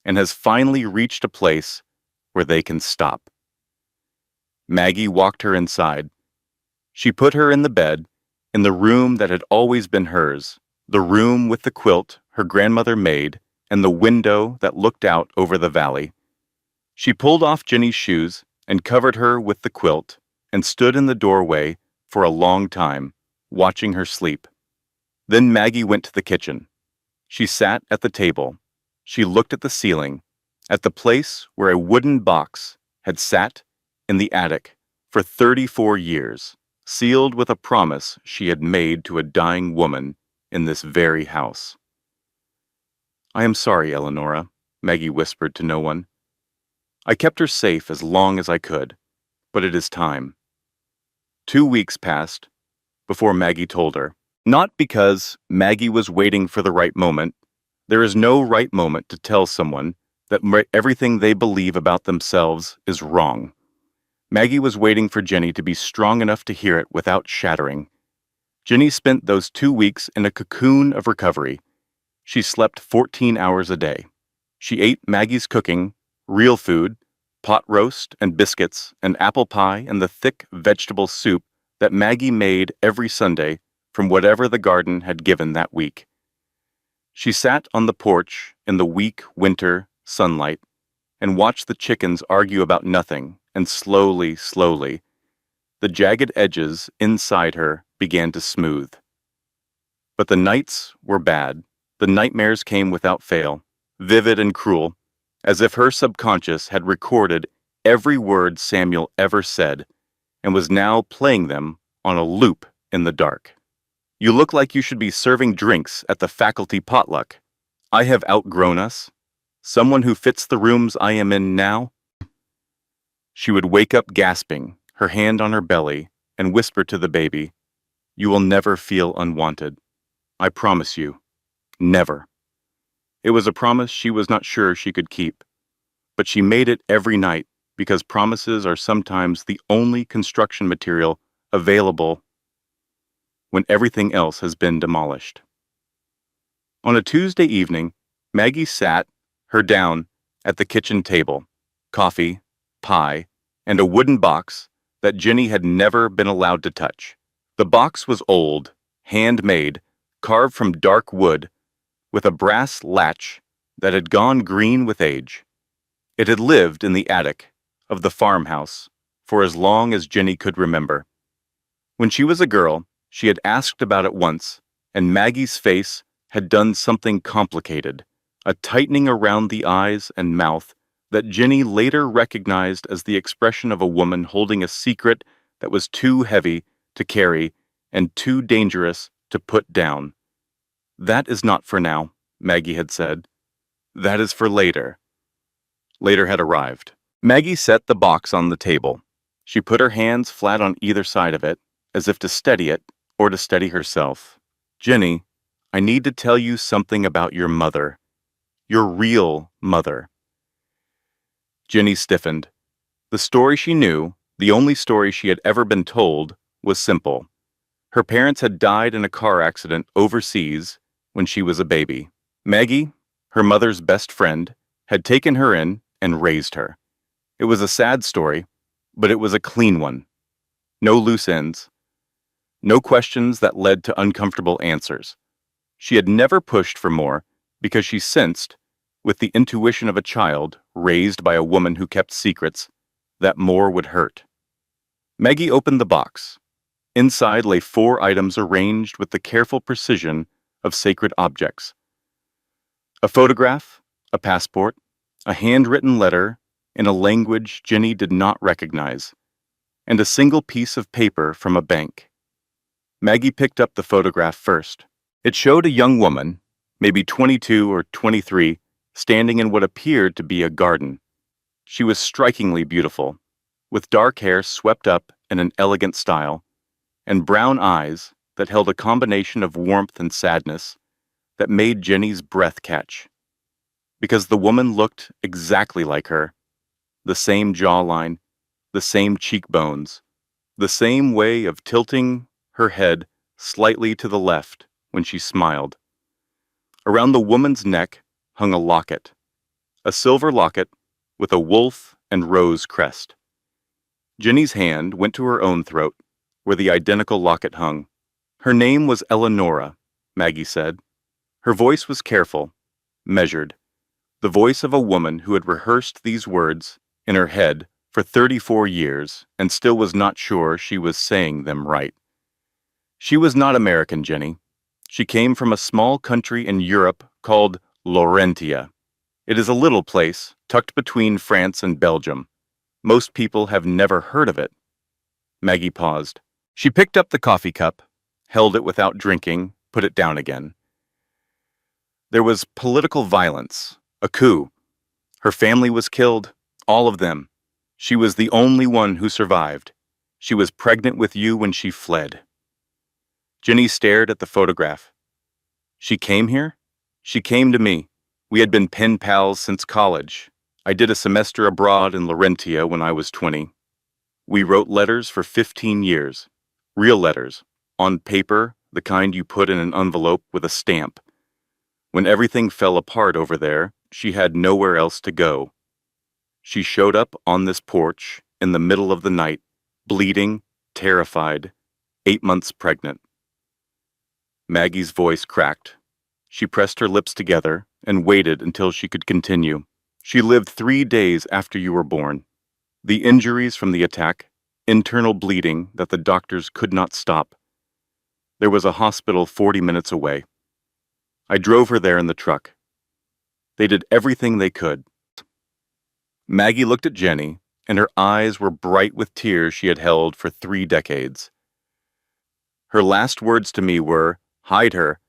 and has finally reached a place where they can stop. Maggie walked her inside. She put her in the bed in the room that had always been hers, the room with the quilt her grandmother made and the window that looked out over the valley. She pulled off Jenny's shoes and covered her with the quilt and stood in the doorway for a long time, watching her sleep. Then Maggie went to the kitchen. She sat at the table. She looked at the ceiling, at the place where a wooden box had sat in the attic for 34 years, sealed with a promise she had made to a dying woman in this very house. "I am sorry, Eleonora," Maggie whispered to no one. "I kept her safe as long as I could, but it is time." 2 weeks passed before Maggie told her. Not because Maggie was waiting for the right moment. There is no right moment to tell someone that everything they believe about themselves is wrong. Maggie was waiting for Jenny to be strong enough to hear it without shattering. Jenny spent those 2 weeks in a cocoon of recovery. She slept 14 hours a day. She ate Maggie's cooking, real food, pot roast and biscuits and apple pie and the thick vegetable soup that Maggie made every Sunday from whatever the garden had given that week. She sat on the porch in the weak winter sunlight and watched the chickens argue about nothing, and slowly, the jagged edges inside her began to smooth. But the nights were bad. The nightmares came without fail, vivid and cruel, as if her subconscious had recorded every word Samuel ever said and was now playing them on a loop in the dark. "You look like you should be serving drinks at the faculty potluck. I have outgrown us. Someone who fits the rooms I am in now." She would wake up gasping, her hand on her belly, and whisper to the baby, "You will never feel unwanted. I promise you. Never." It was a promise she was not sure she could keep, but she made it every night because promises are sometimes the only construction material available when everything else has been demolished. On a Tuesday evening, Maggie sat her down at the kitchen table, coffee, pie, and a wooden box that Jenny had never been allowed to touch. The box was old, handmade, carved from dark wood, with a brass latch that had gone green with age. It had lived in the attic of the farmhouse for as long as Jenny could remember. When she was a girl, she had asked about it once, and Maggie's face had done something complicated, a tightening around the eyes and mouth that Jenny later recognized as the expression of a woman holding a secret that was too heavy to carry and too dangerous to put down. "That is not for now," Maggie had said. "That is for later." Later had arrived. Maggie set the box on the table. She put her hands flat on either side of it, as if to steady it or to steady herself. "Jenny, I need to tell you something about your mother. Your real mother." Jenny stiffened. The story she knew, the only story she had ever been told, was simple. Her parents had died in a car accident overseas when she was a baby. Maggie, her mother's best friend, had taken her in and raised her. It was a sad story, but it was a clean one. No loose ends. No questions that led to uncomfortable answers. She had never pushed for more because she sensed, with the intuition of a child raised by a woman who kept secrets, that more would hurt. Maggie opened the box. Inside lay 4 items arranged with the careful precision of sacred objects. A photograph, a passport, a handwritten letter in a language Jenny did not recognize, and a single piece of paper from a bank. Maggie picked up the photograph first. It showed a young woman, maybe 22 or 23, standing in what appeared to be a garden. She was strikingly beautiful, with dark hair swept up in an elegant style, and brown eyes that held a combination of warmth and sadness that made Jenny's breath catch. Because the woman looked exactly like her, the same jawline, the same cheekbones, the same way of tilting her head slightly to the left when she smiled. Around the woman's neck hung a locket, a silver locket with a wolf and rose crest. Jenny's hand went to her own throat, where the identical locket hung. Her name was Eleonora, Maggie said. Her voice was careful, measured, the voice of a woman who had rehearsed these words in her head for 34 years and still was not sure she was saying them right. She was not American, Jenny. She came from a small country in Europe called Laurentia. It is a little place tucked between France and Belgium. Most people have never heard of it. Maggie paused. She picked up the coffee cup, held it without drinking, put it down again. There was political violence, a coup. Her family was killed, all of them. She was the only one who survived. She was pregnant with you when she fled. Jenny stared at the photograph. She came here? She came to me. We had been pen pals since college. I did a semester abroad in Laurentia when I was 20. We wrote letters for 15 years. Real letters, on paper, the kind you put in an envelope with a stamp. When everything fell apart over there, she had nowhere else to go. She showed up on this porch in the middle of the night, bleeding, terrified, 8 months pregnant. Maggie's voice cracked. She pressed her lips together and waited until she could continue. She lived 3 days after you were born. The injuries from the attack, internal bleeding that the doctors could not stop. There was a hospital 40 minutes away. I drove her there in the truck. They did everything they could. Maggie looked at Jenny, and her eyes were bright with tears she had held for 3 decades. Her last words to me were, hide her,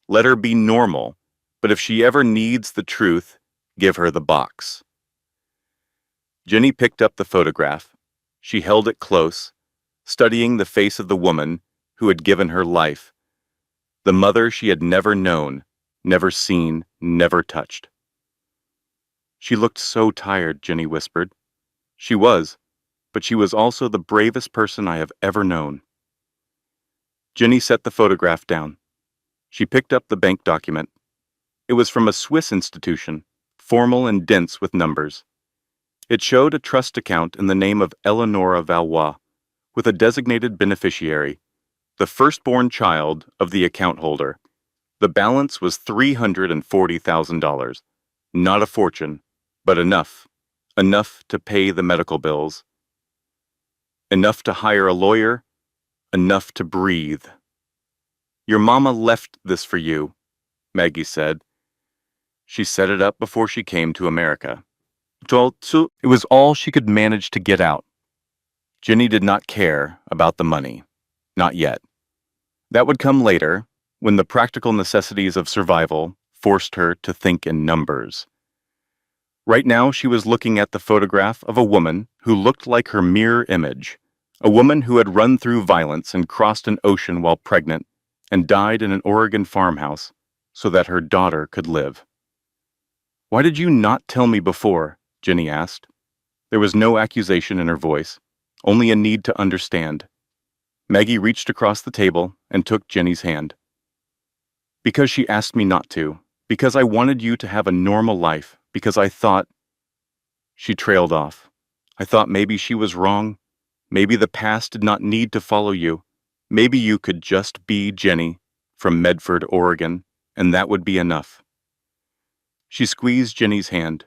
let her be normal, but if she ever needs the truth, give her the box. Jenny picked up the photograph. She held it close, studying the face of the woman who had given her life, the mother she had never known, never seen, never touched. She looked so tired, Jenny whispered. She was, but she was also the bravest person I have ever known. Jenny set the photograph down. She picked up the bank document. It was from a Swiss institution, formal and dense with numbers. It showed a trust account in the name of Eleonora Valois, with a designated beneficiary, the firstborn child of the account holder. The balance was $340,000. Not a fortune, but enough. Enough to pay the medical bills. Enough to hire a lawyer. Enough to breathe. Your mama left this for you, Maggie said. She set it up before she came to America. It was all she could manage to get out. Jenny did not care about the money. Not yet. That would come later, when the practical necessities of survival forced her to think in numbers. Right now she was looking at the photograph of a woman who looked like her mirror image, a woman who had run through violence and crossed an ocean while pregnant and died in an Oregon farmhouse so that her daughter could live. Why did you not tell me before? Jenny asked. There was no accusation in her voice, only a need to understand. Maggie reached across the table and took Jenny's hand. Because she asked me not to, because I wanted you to have a normal life, because I thought... She trailed off. I thought maybe she was wrong. Maybe the past did not need to follow you. Maybe you could just be Jenny from Medford, Oregon, and that would be enough. She squeezed Jenny's hand.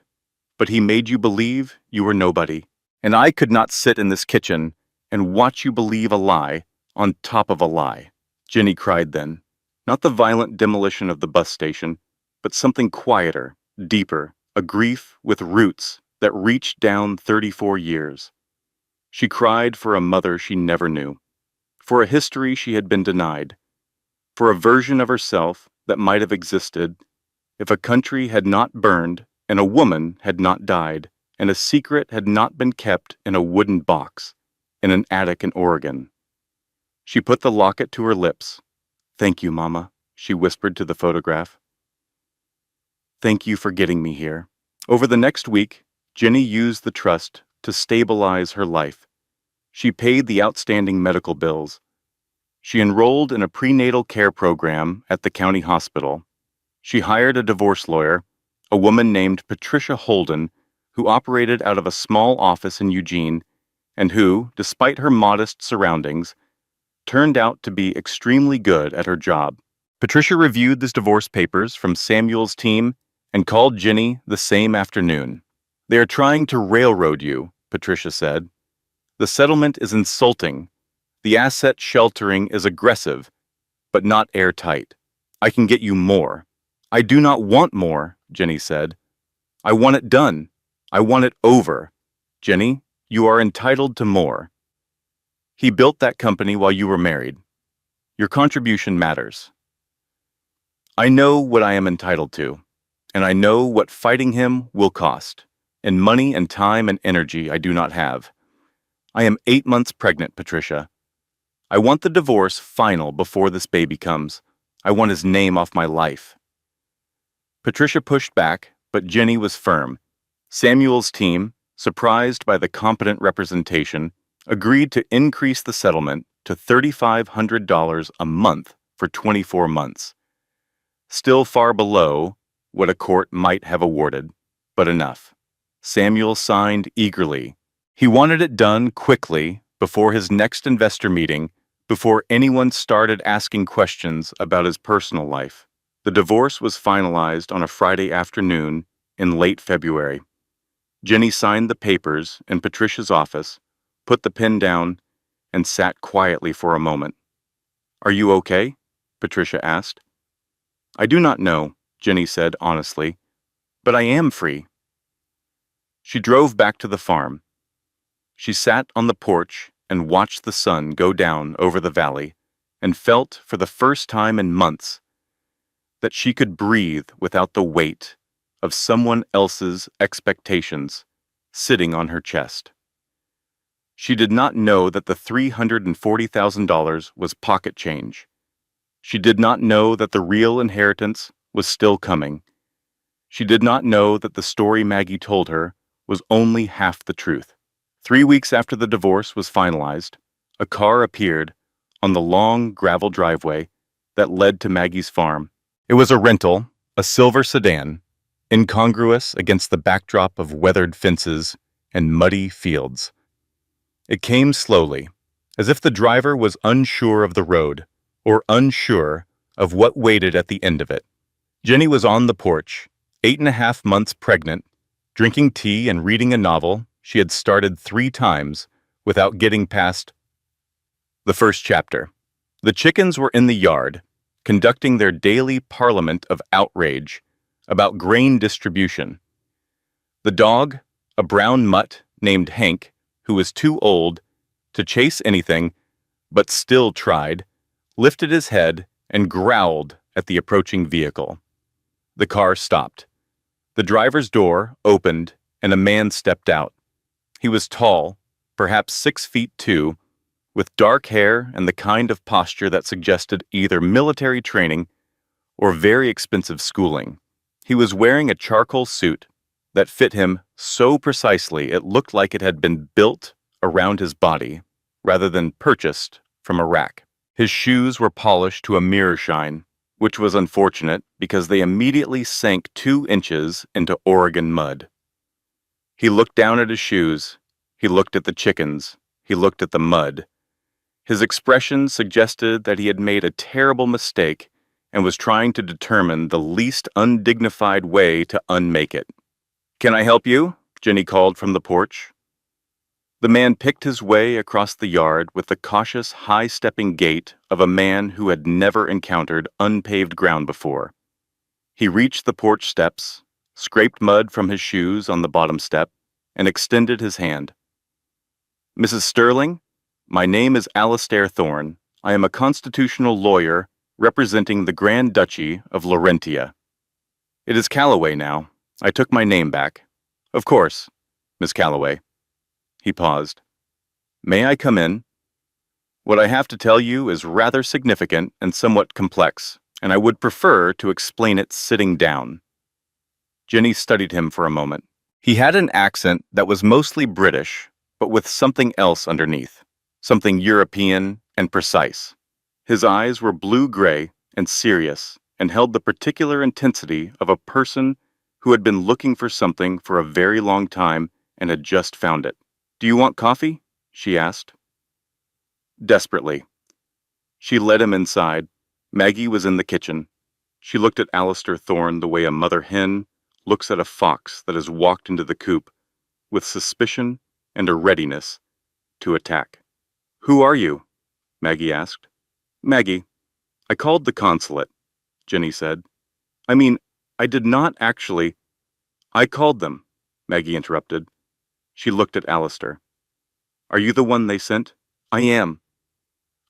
But he made you believe you were nobody, and I could not sit in this kitchen and watch you believe a lie on top of a lie. Jenny cried then. Not the violent demolition of the bus station, but something quieter, deeper, a grief with roots that reached down 34 years. She cried for a mother she never knew, for a history she had been denied, for a version of herself that might have existed if a country had not burned and a woman had not died, and a secret had not been kept in a wooden box in an attic in Oregon. She put the locket to her lips. Thank you, Mama, she whispered to the photograph. Thank you for getting me here. Over the next week, Jenny used the trust to stabilize her life. She paid the outstanding medical bills. She enrolled in a prenatal care program at the county hospital. She hired a divorce lawyer, a woman named Patricia Holden, who operated out of a small office in Eugene, and who, despite her modest surroundings, turned out to be extremely good at her job. Patricia reviewed the divorce papers from Samuel's team and called Ginny the same afternoon. "They are trying to railroad you," Patricia said. "The settlement is insulting. The asset sheltering is aggressive, but not airtight. I can get you more." "I do not want more," Ginny said. "I want it done. I want it over. Ginny, you are entitled to more. He built that company while you were married. Your contribution matters. I know what I am entitled to, and I know what fighting him will cost, in money and time and energy I do not have. I am 8 months pregnant, Patricia. I want the divorce final before this baby comes. I want his name off my life." Patricia pushed back, but Ginny was firm. Samuel's team, surprised by the competent representation, agreed to increase the settlement to $3,500 a month for 24 months. Still far below what a court might have awarded, but enough. Samuel signed eagerly. He wanted it done quickly before his next investor meeting, before anyone started asking questions about his personal life. The divorce was finalized on a Friday afternoon in late February. Ginny signed the papers in Patricia's office, put the pen down, and sat quietly for a moment. "Are you okay?" Patricia asked. "I do not know," Ginny said honestly, "but I am free." She drove back to the farm. She sat on the porch and watched the sun go down over the valley and felt, for the first time in months, that she could breathe without the weight of someone else's expectations sitting on her chest. She did not know that the $340,000 was pocket change. She did not know that the real inheritance was still coming. She did not know that the story Maggie told her was only half the truth. 3 weeks after the divorce was finalized, a car appeared on the long gravel driveway that led to Maggie's farm. It was a rental, a silver sedan, incongruous against the backdrop of weathered fences and muddy fields. It came slowly, as if the driver was unsure of the road, or unsure of what waited at the end of it. Jenny was on the porch, 8.5 months pregnant, drinking tea and reading a novel she had started 3 times without getting past the first chapter. The chickens were in the yard, conducting their daily parliament of outrage about grain distribution. The dog, a brown mutt named Hank, who was too old to chase anything, but still tried, lifted his head and growled at the approaching vehicle. The car stopped. The driver's door opened and a man stepped out. He was tall, perhaps 6 feet 2, with dark hair and the kind of posture that suggested either military training or very expensive schooling. He was wearing a charcoal suit that fit him so precisely it looked like it had been built around his body rather than purchased from a rack. His shoes were polished to a mirror shine, which was unfortunate because they immediately sank 2 inches into Oregon mud. He looked down at his shoes. He looked at the chickens. He looked at the mud. His expression suggested that he had made a terrible mistake and was trying to determine the least undignified way to unmake it. "Can I help you?" Jenny called from the porch. The man picked his way across the yard with the cautious, high-stepping gait of a man who had never encountered unpaved ground before. He reached the porch steps, scraped mud from his shoes on the bottom step, and extended his hand. "Mrs. Sterling, my name is Alastair Thorne. I am a constitutional lawyer representing the Grand Duchy of Laurentia. It is Calloway now. I took my name back. Of course, Miss Calloway." He paused. "May I come in? What I have to tell you is rather significant and somewhat complex, and I would prefer to explain it sitting down." Jenny studied him for a moment. He had an accent that was mostly British, but with something else underneath, something European and precise. His eyes were blue-gray and serious and held the particular intensity of a person who had been looking for something for a very long time and had just found it. "Do you want coffee?" she asked. Desperately. She led him inside. Maggie was in the kitchen. She looked at Alistair Thorne the way a mother hen looks at a fox that has walked into the coop, with suspicion and a readiness to attack. "Who are you?" Maggie asked. "Maggie, I called the consulate," Jenny said. "I mean, I did not actually—" "I called them," Maggie interrupted. She looked at Alistair. "Are you the one they sent?" "I am.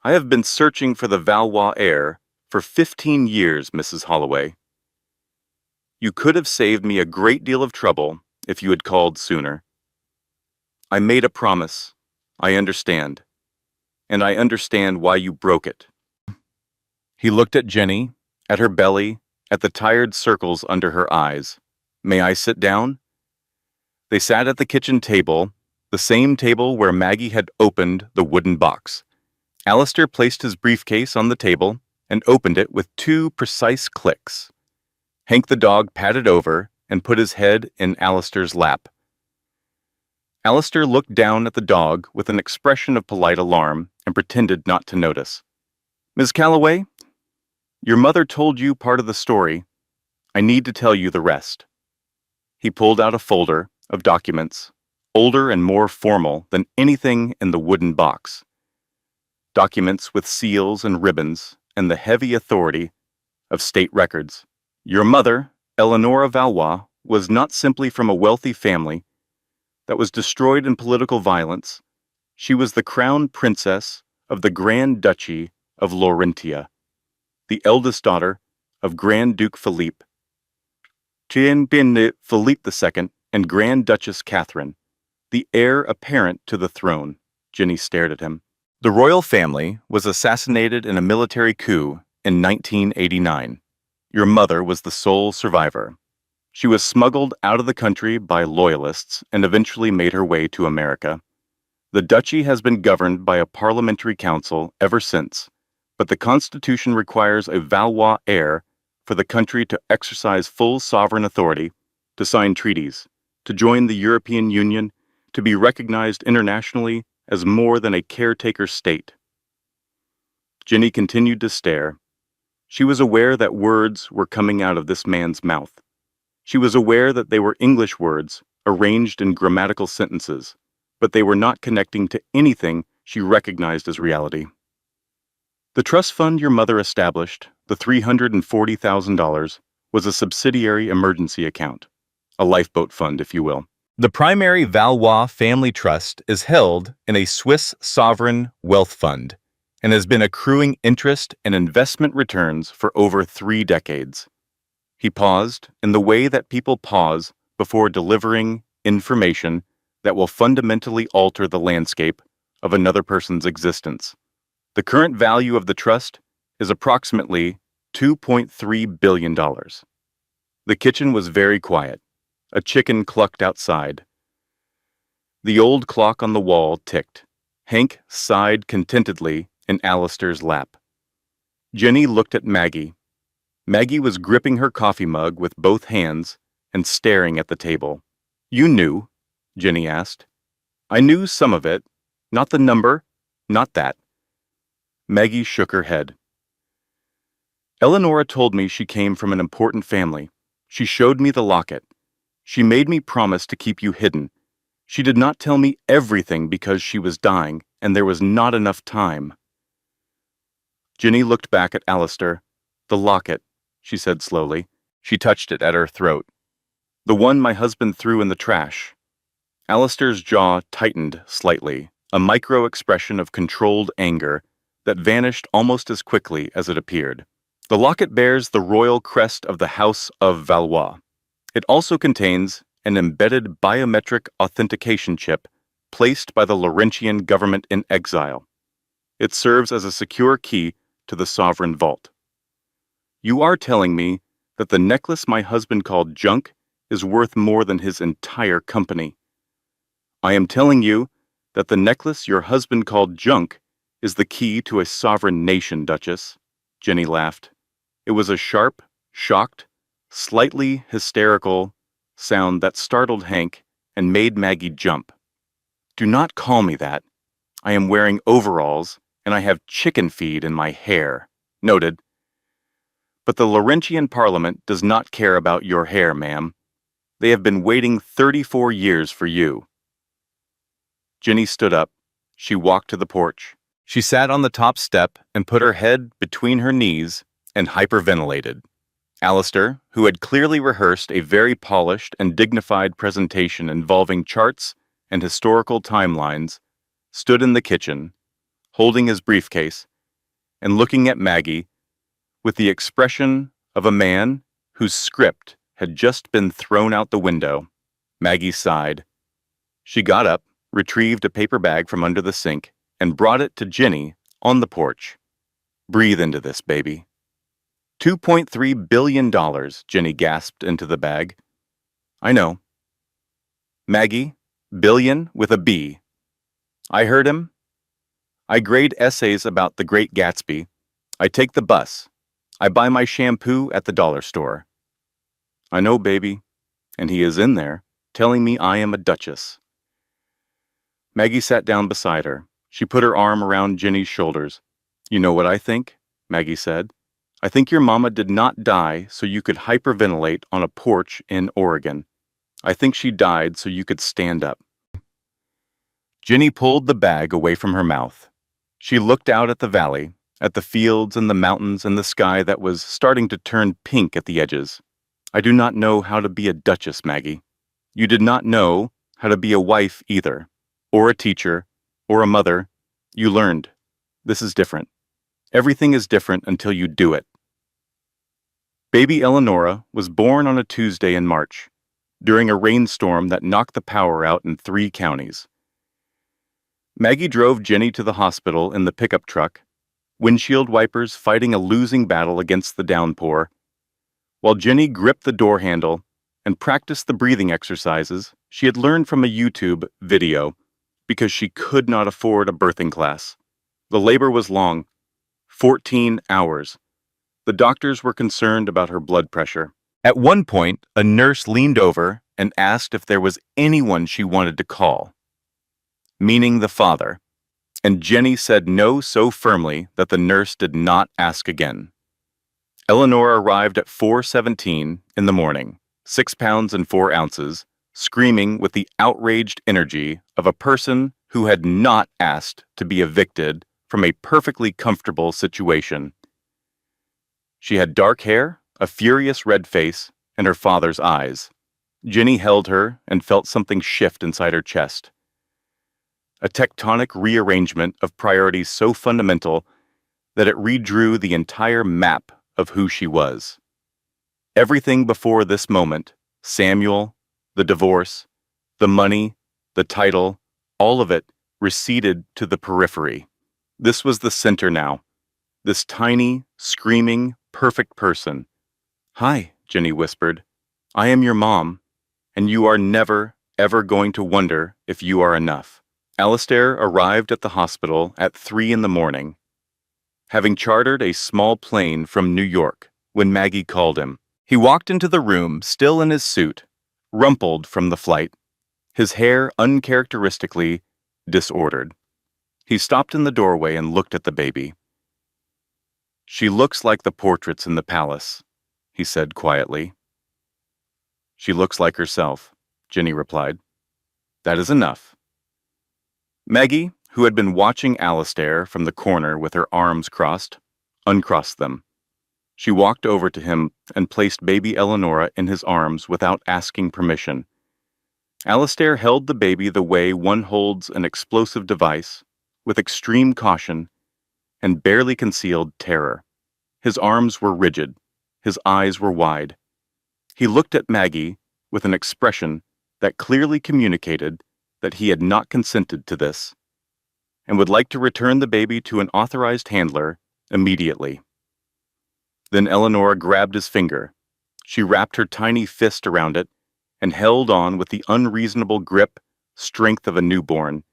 I have been searching for the Valois heir for 15 years, Mrs. Holloway. You could have saved me a great deal of trouble if you had called sooner. I made a promise. I understand. And I understand why you broke it." He looked at Jenny, at her belly, at the tired circles under her eyes. "May I sit down?" They sat at the kitchen table, the same table where Maggie had opened the wooden box. Alistair placed his briefcase on the table and opened it with 2 precise clicks. Hank the dog padded over and put his head in Alistair's lap. Alistair looked down at the dog with an expression of polite alarm and pretended not to notice. "Ms. Calloway, your mother told you part of the story. I need to tell you the rest." He pulled out a folder of documents, older and more formal than anything in the wooden box. Documents with seals and ribbons and the heavy authority of state records. "Your mother, Eleonora Valois, was not simply from a wealthy family that was destroyed in political violence. She was the crown princess of the Grand Duchy of Laurentia, the eldest daughter of Grand Duke Philippe, Philippe II, and Grand Duchess Catherine, the heir apparent to the throne." Jenny stared at him. "The royal family was assassinated in a military coup in 1989. Your mother was the sole survivor. She was smuggled out of the country by loyalists and eventually made her way to America. The duchy has been governed by a parliamentary council ever since, but the Constitution requires a Valois heir for the country to exercise full sovereign authority, to sign treaties, to join the European Union, to be recognized internationally as more than a caretaker state." Jenny continued to stare. She was aware that words were coming out of this man's mouth. She was aware that they were English words arranged in grammatical sentences, but they were not connecting to anything she recognized as reality. "The trust fund your mother established, the $340,000, was a subsidiary emergency account, a lifeboat fund, if you will. The primary Valois family trust is held in a Swiss sovereign wealth fund and has been accruing interest and investment returns for over 3 decades. He paused in the way that people pause before delivering information that will fundamentally alter the landscape of another person's existence. The current value of the trust is approximately $2.3 billion. The kitchen was very quiet. A chicken clucked outside. The old clock on the wall ticked. Hank sighed contentedly in Alistair's lap. Jenny looked at Maggie. Maggie was gripping her coffee mug with both hands and staring at the table. "You knew?" Jenny asked. "I knew some of it. Not the number, not that." Maggie shook her head. "Eleonora told me she came from an important family. She showed me the locket. She made me promise to keep you hidden. She did not tell me everything because she was dying, and there was not enough time." Jenny looked back at Alistair. "The locket," she said slowly. She touched it at her throat. "The one my husband threw in the trash." Alistair's jaw tightened slightly, a micro-expression of controlled anger that vanished almost as quickly as it appeared. "The locket bears the royal crest of the House of Valois. It also contains an embedded biometric authentication chip placed by the Laurentian government in exile. It serves as a secure key to the sovereign vault. You are telling me that the necklace my husband called junk is worth more than his entire company. I am telling you that the necklace your husband called junk is the key to a sovereign nation, Duchess." Jenny laughed. It was a sharp, shocked, slightly hysterical sound that startled Hank and made Maggie jump. "Do not call me that. I am wearing overalls, and I have chicken feed in my hair. Noted. But the Laurentian Parliament does not care about your hair, ma'am. They have been waiting 34 years for you. Ginny stood up. She walked to the porch. She sat on the top step and put her head between her knees and hyperventilated. Alistair, who had clearly rehearsed a very polished and dignified presentation involving charts and historical timelines, stood in the kitchen, holding his briefcase, and looking at Maggie with the expression of a man whose script had just been thrown out the window. Maggie sighed. She got up, retrieved a paper bag from under the sink, and brought it to Ginny on the porch. Breathe into this, baby. $2.3 billion, Ginny gasped into the bag. I know. Maggie, billion with a B. I heard him. I grade essays about the Great Gatsby. I take the bus. I buy my shampoo at the dollar store. I know, baby, and he is in there, telling me I am a duchess. Maggie sat down beside her. She put her arm around Ginny's shoulders. You know what I think? Maggie said. I think your mama did not die so you could hyperventilate on a porch in Oregon. I think she died so you could stand up. Ginny pulled the bag away from her mouth. She looked out at the valley, at the fields and the mountains and the sky that was starting to turn pink at the edges. I do not know how to be a duchess, Maggie. You did not know how to be a wife either, or a teacher, or a mother. You learned. This is different. Everything is different until you do it. Baby Eleonora was born on a Tuesday in March, during a rainstorm that knocked the power out in 3 counties. Maggie drove Ginny to the hospital in the pickup truck, windshield wipers fighting a losing battle against the downpour, while Ginny gripped the door handle and practiced the breathing exercises she had learned from a YouTube video because she could not afford a birthing class. The labor was long, 14 hours. The doctors were concerned about her blood pressure. At one point, a nurse leaned over and asked if there was anyone she wanted to call, meaning the father, and Ginny said no so firmly that the nurse did not ask again. Eleanor arrived at 4:17 in the morning, 6 pounds and 4 ounces, screaming with the outraged energy of a person who had not asked to be evicted from a perfectly comfortable situation. She had dark hair, a furious red face, and her father's eyes. Ginny held her and felt something shift inside her chest. A tectonic rearrangement of priorities so fundamental that it redrew the entire map of who she was. Everything before this moment, Samuel, the divorce, the money, the title, all of it receded to the periphery. This was the center now. This tiny, screaming, perfect person. Hi, Ginny whispered. I am your mom, and you are never, ever going to wonder if you are enough. Alistair arrived at the hospital at 3 in the morning, having chartered a small plane from New York when Maggie called him. He walked into the room, still in his suit, rumpled from the flight, his hair uncharacteristically disordered. He stopped in the doorway and looked at the baby. She looks like the portraits in the palace, he said quietly. She looks like herself, Ginny replied. That is enough. Maggie, who had been watching Alistair from the corner with her arms crossed, uncrossed them. She walked over to him and placed baby Eleonora in his arms without asking permission. Alistair held the baby the way one holds an explosive device, with extreme caution and barely concealed terror. His arms were rigid. His eyes were wide. He looked at Maggie with an expression that clearly communicated that he had not consented to this and would like to return the baby to an authorized handler immediately. Then Eleanor grabbed his finger. She wrapped her tiny fist around it and held on with the unreasonable grip, strength of a newborn,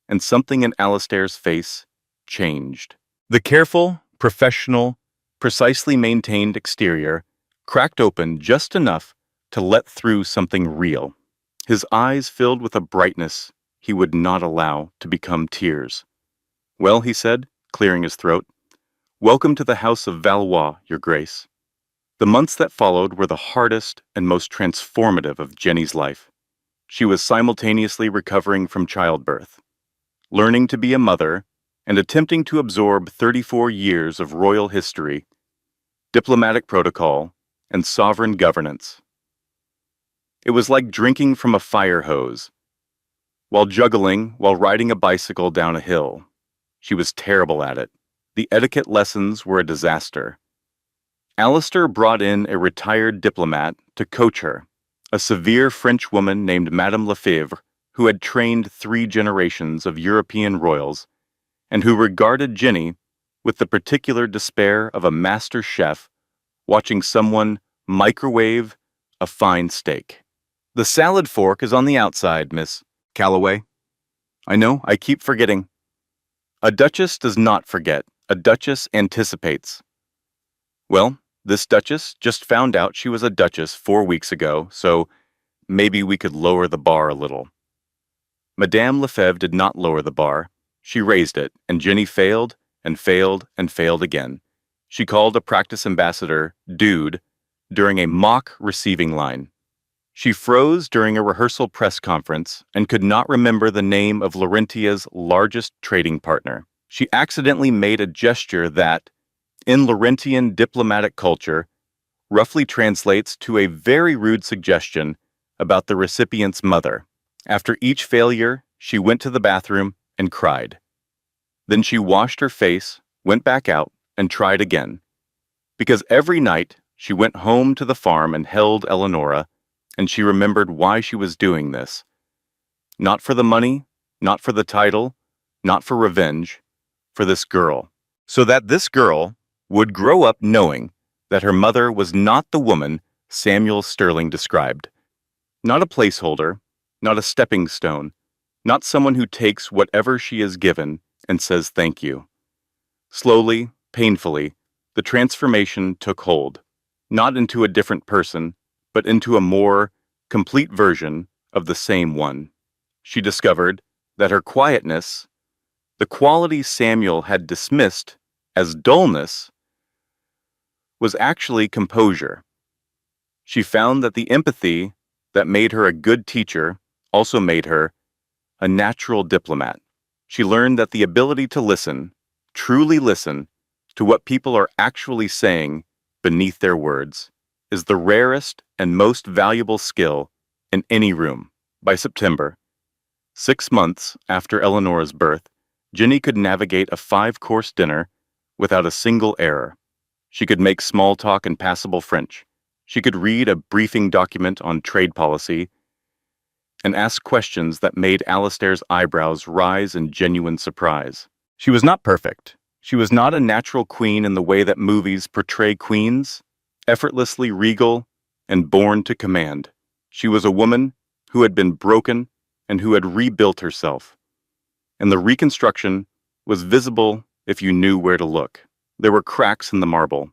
and something in Alistair's face changed. The careful, professional, precisely maintained exterior cracked open just enough to let through something real. His eyes filled with a brightness he would not allow to become tears. Well, he said, clearing his throat. "Welcome to the House of Valois, Your Grace." The months that followed were the hardest and most transformative of Jenny's life. She was simultaneously recovering from childbirth, learning to be a mother, and attempting to absorb 34 years of royal history, diplomatic protocol, and sovereign governance. It was like drinking from a fire hose, while juggling while riding a bicycle down a hill. She was terrible at it. The etiquette lessons were a disaster. Alistair brought in a retired diplomat to coach her, a severe French woman named Madame Lefebvre, who had trained 3 generations of European royals, and who regarded Jenny with the particular despair of a master chef watching someone microwave a fine steak. "The salad fork is on the outside, Miss Calloway." "I know, I keep forgetting." A duchess does not forget. A duchess anticipates. Well, this duchess just found out she was a duchess 4 weeks ago, so maybe we could lower the bar a little. Madame Lefebvre did not lower the bar. She raised it, and Jenny failed and failed and failed again. She called a practice ambassador dude during a mock receiving line. She froze during a rehearsal press conference and could not remember the name of Laurentia's largest trading partner. She accidentally made a gesture that, in Laurentian diplomatic culture, roughly translates to a very rude suggestion about the recipient's mother. After each failure, she went to the bathroom and cried. Then she washed her face, went back out, and tried again. Because every night she went home to the farm and held Eleonora, and she remembered why she was doing this. Not for the money, not for the title, not for revenge, for this girl. So that this girl would grow up knowing that her mother was not the woman Samuel Sterling described. Not a placeholder, not a stepping stone, not someone who takes whatever she is given and says thank you. Slowly, painfully, the transformation took hold, not into a different person, but into a more complete version of the same one. She discovered that her quietness, the quality Samuel had dismissed as dullness, was actually composure. She found that the empathy that made her a good teacher also made her a natural diplomat. She learned that the ability to listen, truly listen, to what people are actually saying beneath their words, is the rarest and most valuable skill in any room. By September, 6 months after Eleanor's birth, Jenny could navigate a 5-course dinner without a single error. She could make small talk in passable French. She could read a briefing document on trade policy and ask questions that made Alistair's eyebrows rise in genuine surprise. She was not perfect. She was not a natural queen in the way that movies portray queens, effortlessly regal and born to command. She was a woman who had been broken and who had rebuilt herself. And the reconstruction was visible if you knew where to look. There were cracks in the marble.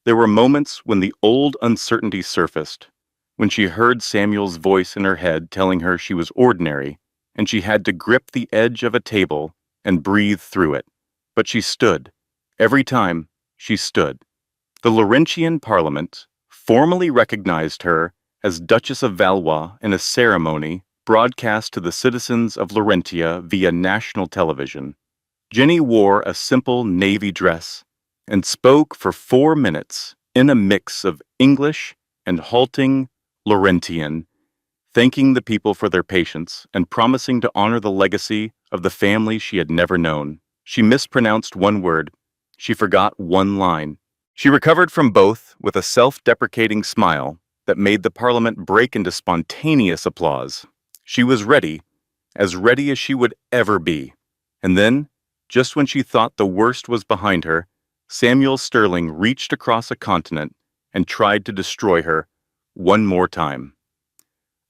There were moments when the old uncertainty surfaced, when she heard Samuel's voice in her head telling her she was ordinary, and she had to grip the edge of a table and breathe through it. But she stood. Every time, she stood. The Laurentian Parliament formally recognized her as Duchess of Valois in a ceremony broadcast to the citizens of Laurentia via national television. Jenny wore a simple navy dress and spoke for 4 minutes in a mix of English and halting Laurentian, thanking the people for their patience and promising to honor the legacy of the family she had never known. She mispronounced one word. She forgot one line. She recovered from both with a self-deprecating smile that made the Parliament break into spontaneous applause. She was ready as she would ever be. And then, just when she thought the worst was behind her, Samuel Sterling reached across a continent and tried to destroy her one more time.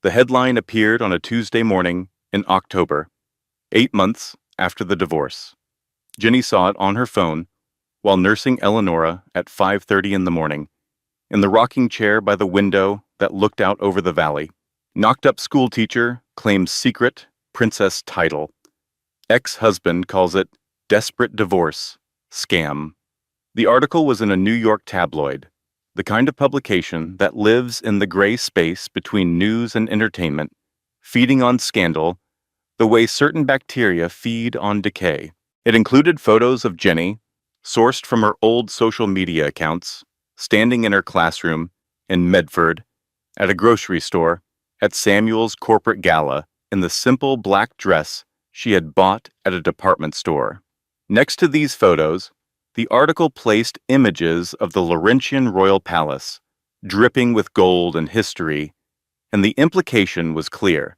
The headline appeared on a Tuesday morning in October, 8 months after the divorce. Jenny saw it on her phone while nursing Eleonora at 5:30 in the morning, in the rocking chair by the window that looked out over the valley. Knocked-up schoolteacher claims secret princess title. Ex-husband calls it Desperate Divorce Scam. The article was in a New York tabloid, the kind of publication that lives in the gray space between news and entertainment, feeding on scandal the way certain bacteria feed on decay. It included photos of Jenny, sourced from her old social media accounts, standing in her classroom in Medford, at a grocery store, at Samuel's corporate gala, in the simple black dress she had bought at a department store. Next to these photos, the article placed images of the Laurentian royal palace, dripping with gold and history, and the implication was clear.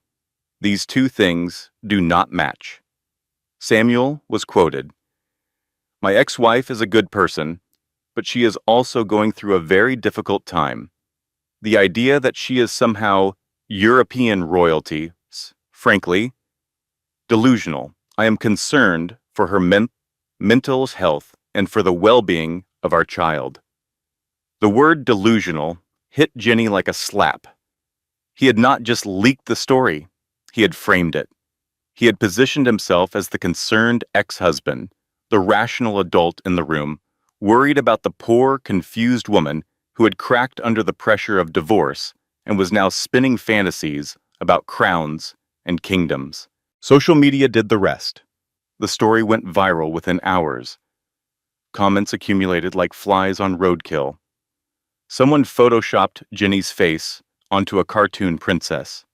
These two things do not match. Samuel was quoted, "My ex-wife is a good person, but she is also going through a very difficult time. The idea that she is somehow European royalty, frankly, delusional. I am concerned for her mental health and for the well-being of our child." The word delusional hit Jenny like a slap. He had not just leaked the story, he had framed it. He had positioned himself as the concerned ex-husband, the rational adult in the room, worried about the poor, confused woman who had cracked under the pressure of divorce and was now spinning fantasies about crowns and kingdoms. Social media did the rest. The story went viral within hours. Comments accumulated like flies on roadkill. Someone photoshopped Jenny's face onto a cartoon princess.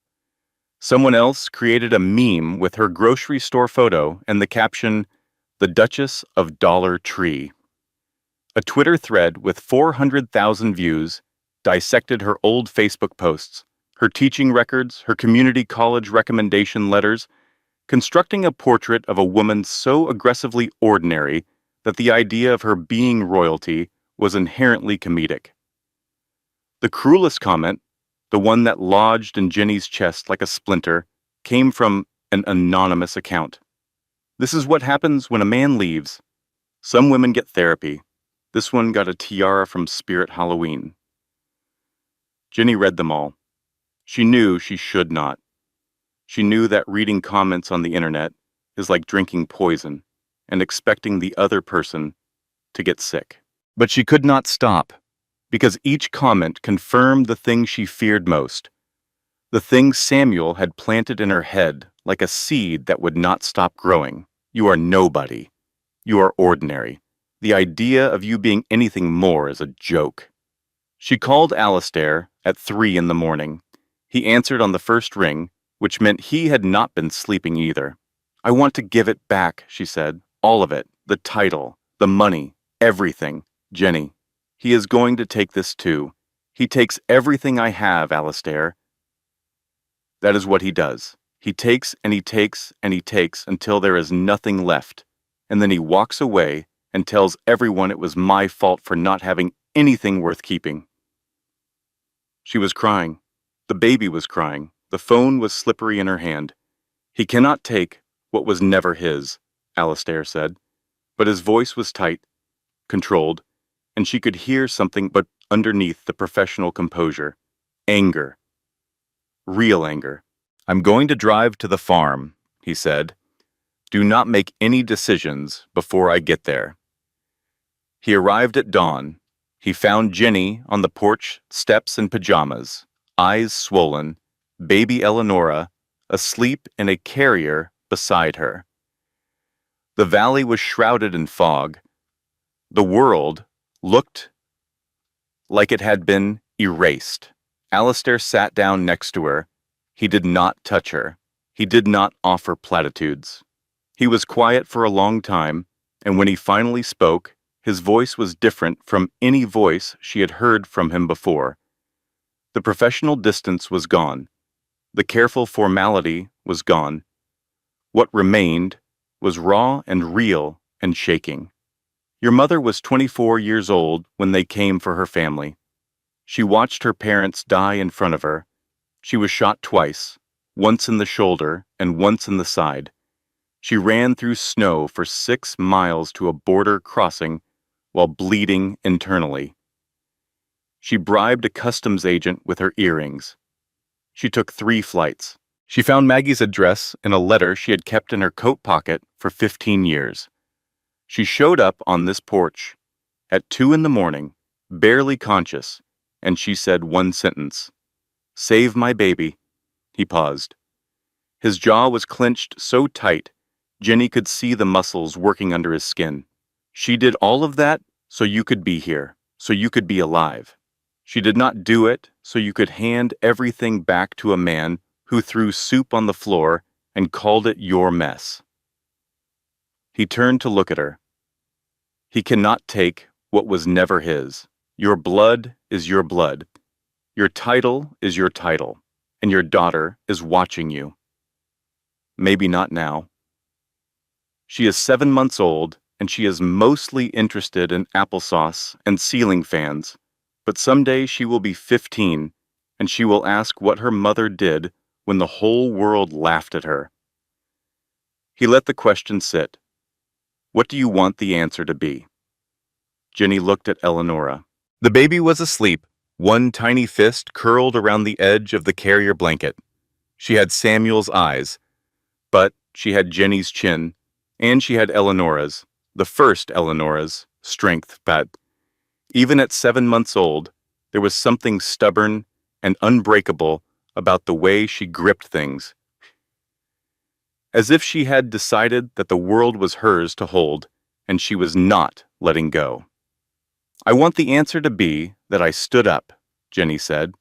Someone else created a meme with her grocery store photo and the caption, "The Duchess of Dollar Tree." A Twitter thread with 400,000 views dissected her old Facebook posts, her teaching records, her community college recommendation letters, constructing a portrait of a woman so aggressively ordinary that the idea of her being royalty was inherently comedic. The cruelest comment, the one that lodged in Jenny's chest like a splinter, came from an anonymous account. "This is what happens when a man leaves. Some women get therapy. This one got a tiara from Spirit Halloween." Jenny read them all. She knew she should not. She knew that reading comments on the internet is like drinking poison and expecting the other person to get sick. But she could not stop, because each comment confirmed the thing she feared most, the thing Samuel had planted in her head like a seed that would not stop growing. You are nobody. You are ordinary. The idea of you being anything more is a joke. She called Alistair at 3 in the morning. He answered on the first ring, which meant he had not been sleeping either. "I want to give it back," she said. "All of it. The title, the money, everything. Jenny, he is going to take this too. He takes everything I have, Alistair." That is what he does. He takes and he takes and he takes until there is nothing left. And then he walks away and tells everyone it was my fault for not having anything worth keeping. She was crying. The baby was crying. The phone was slippery in her hand. "He cannot take what was never his," Alistair said. But his voice was tight, controlled, and she could hear something but underneath the professional composure. Anger. Real anger. "I'm going to drive to the farm," he said. "Do not make any decisions before I get there." He arrived at dawn. He found Jenny on the porch steps in pajamas, eyes swollen, baby Eleonora asleep in a carrier beside her. The valley was shrouded in fog. The world looked like it had been erased. Alistair sat down next to her. He did not touch her. He did not offer platitudes. He was quiet for a long time, and when he finally spoke, his voice was different from any voice she had heard from him before. The professional distance was gone. The careful formality was gone. What remained was raw and real and shaking. "Your mother was 24 years old when they came for her family. She watched her parents die in front of her. She was shot twice, once in the shoulder and once in the side. She ran through snow for 6 miles to a border crossing while bleeding internally. She bribed a customs agent with her earrings. She took 3 flights. She found Maggie's address in a letter she had kept in her coat pocket for 15 years. She showed up on this porch at 2 in the morning, barely conscious, and she said one sentence. "Save my baby." He paused. His jaw was clenched so tight, Jenny could see the muscles working under his skin. She did all of that so you could be here, so you could be alive. She did not do it so you could hand everything back to a man who threw soup on the floor and called it your mess. He turned to look at her. He cannot take what was never his. Your blood is your blood. Your title is your title, and your daughter is watching you. Maybe not now. She is 7 months old, and she is mostly interested in applesauce and ceiling fans, but someday she will be 15, and she will ask what her mother did when the whole world laughed at her. He let the question sit. What do you want the answer to be? Jenny looked at Eleonora. The baby was asleep, one tiny fist curled around the edge of the carrier blanket. She had Samuel's eyes, but she had Jenny's chin, and she had Eleonora's, the first Eleonora's, strength, but even at 7 months old, there was something stubborn and unbreakable about the way she gripped things. As if she had decided that the world was hers to hold, and she was not letting go. I want the answer to be that I stood up, Jenny said.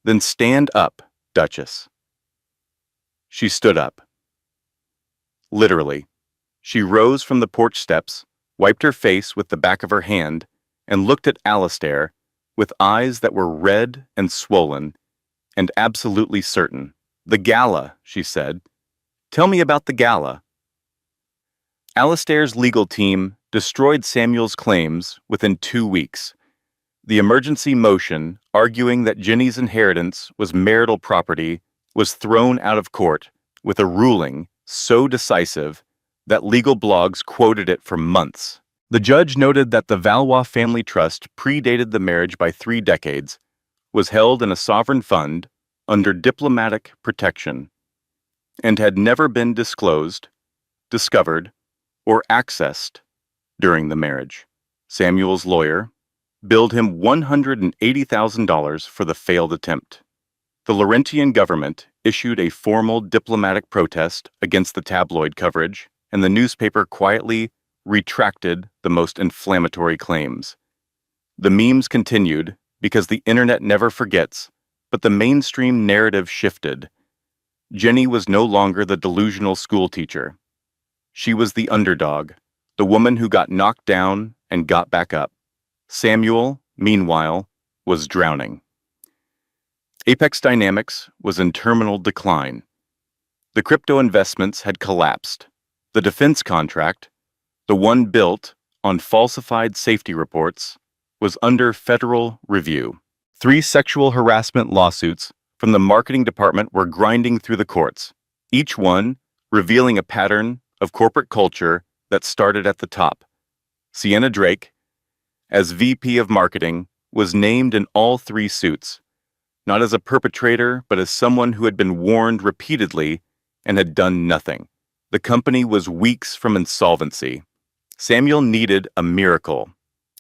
Then stand up, Duchess. She stood up. Literally. She rose from the porch steps, wiped her face with the back of her hand, and looked at Alistair with eyes that were red and swollen, and absolutely certain. The Gala, she said. Tell me about the Gala. Alistair's legal team destroyed Samuel's claims within 2 weeks. The emergency motion arguing that Jenny's inheritance was marital property was thrown out of court with a ruling so decisive that legal blogs quoted it for months. The judge noted that the Valois family trust predated the marriage by 3 decades, was held in a sovereign fund under diplomatic protection, and had never been disclosed, discovered, or accessed during the marriage. Samuel's lawyer billed him $180,000 for the failed attempt. The Laurentian government issued a formal diplomatic protest against the tabloid coverage, and the newspaper quietly retracted the most inflammatory claims. The memes continued because the internet never forgets, but the mainstream narrative shifted. Jenny was no longer the delusional schoolteacher. She was the underdog, the woman who got knocked down and got back up. Samuel, meanwhile, was drowning. Apex Dynamics was in terminal decline. The crypto investments had collapsed. The defense contract, the one built on falsified safety reports, was under federal review. 3 sexual harassment lawsuits from the marketing department were grinding through the courts, each one revealing a pattern of corporate culture that started at the top. Sienna Drake, as VP of Marketing, was named in all 3 suits, not as a perpetrator, but as someone who had been warned repeatedly and had done nothing. The company was weeks from insolvency. Samuel needed a miracle.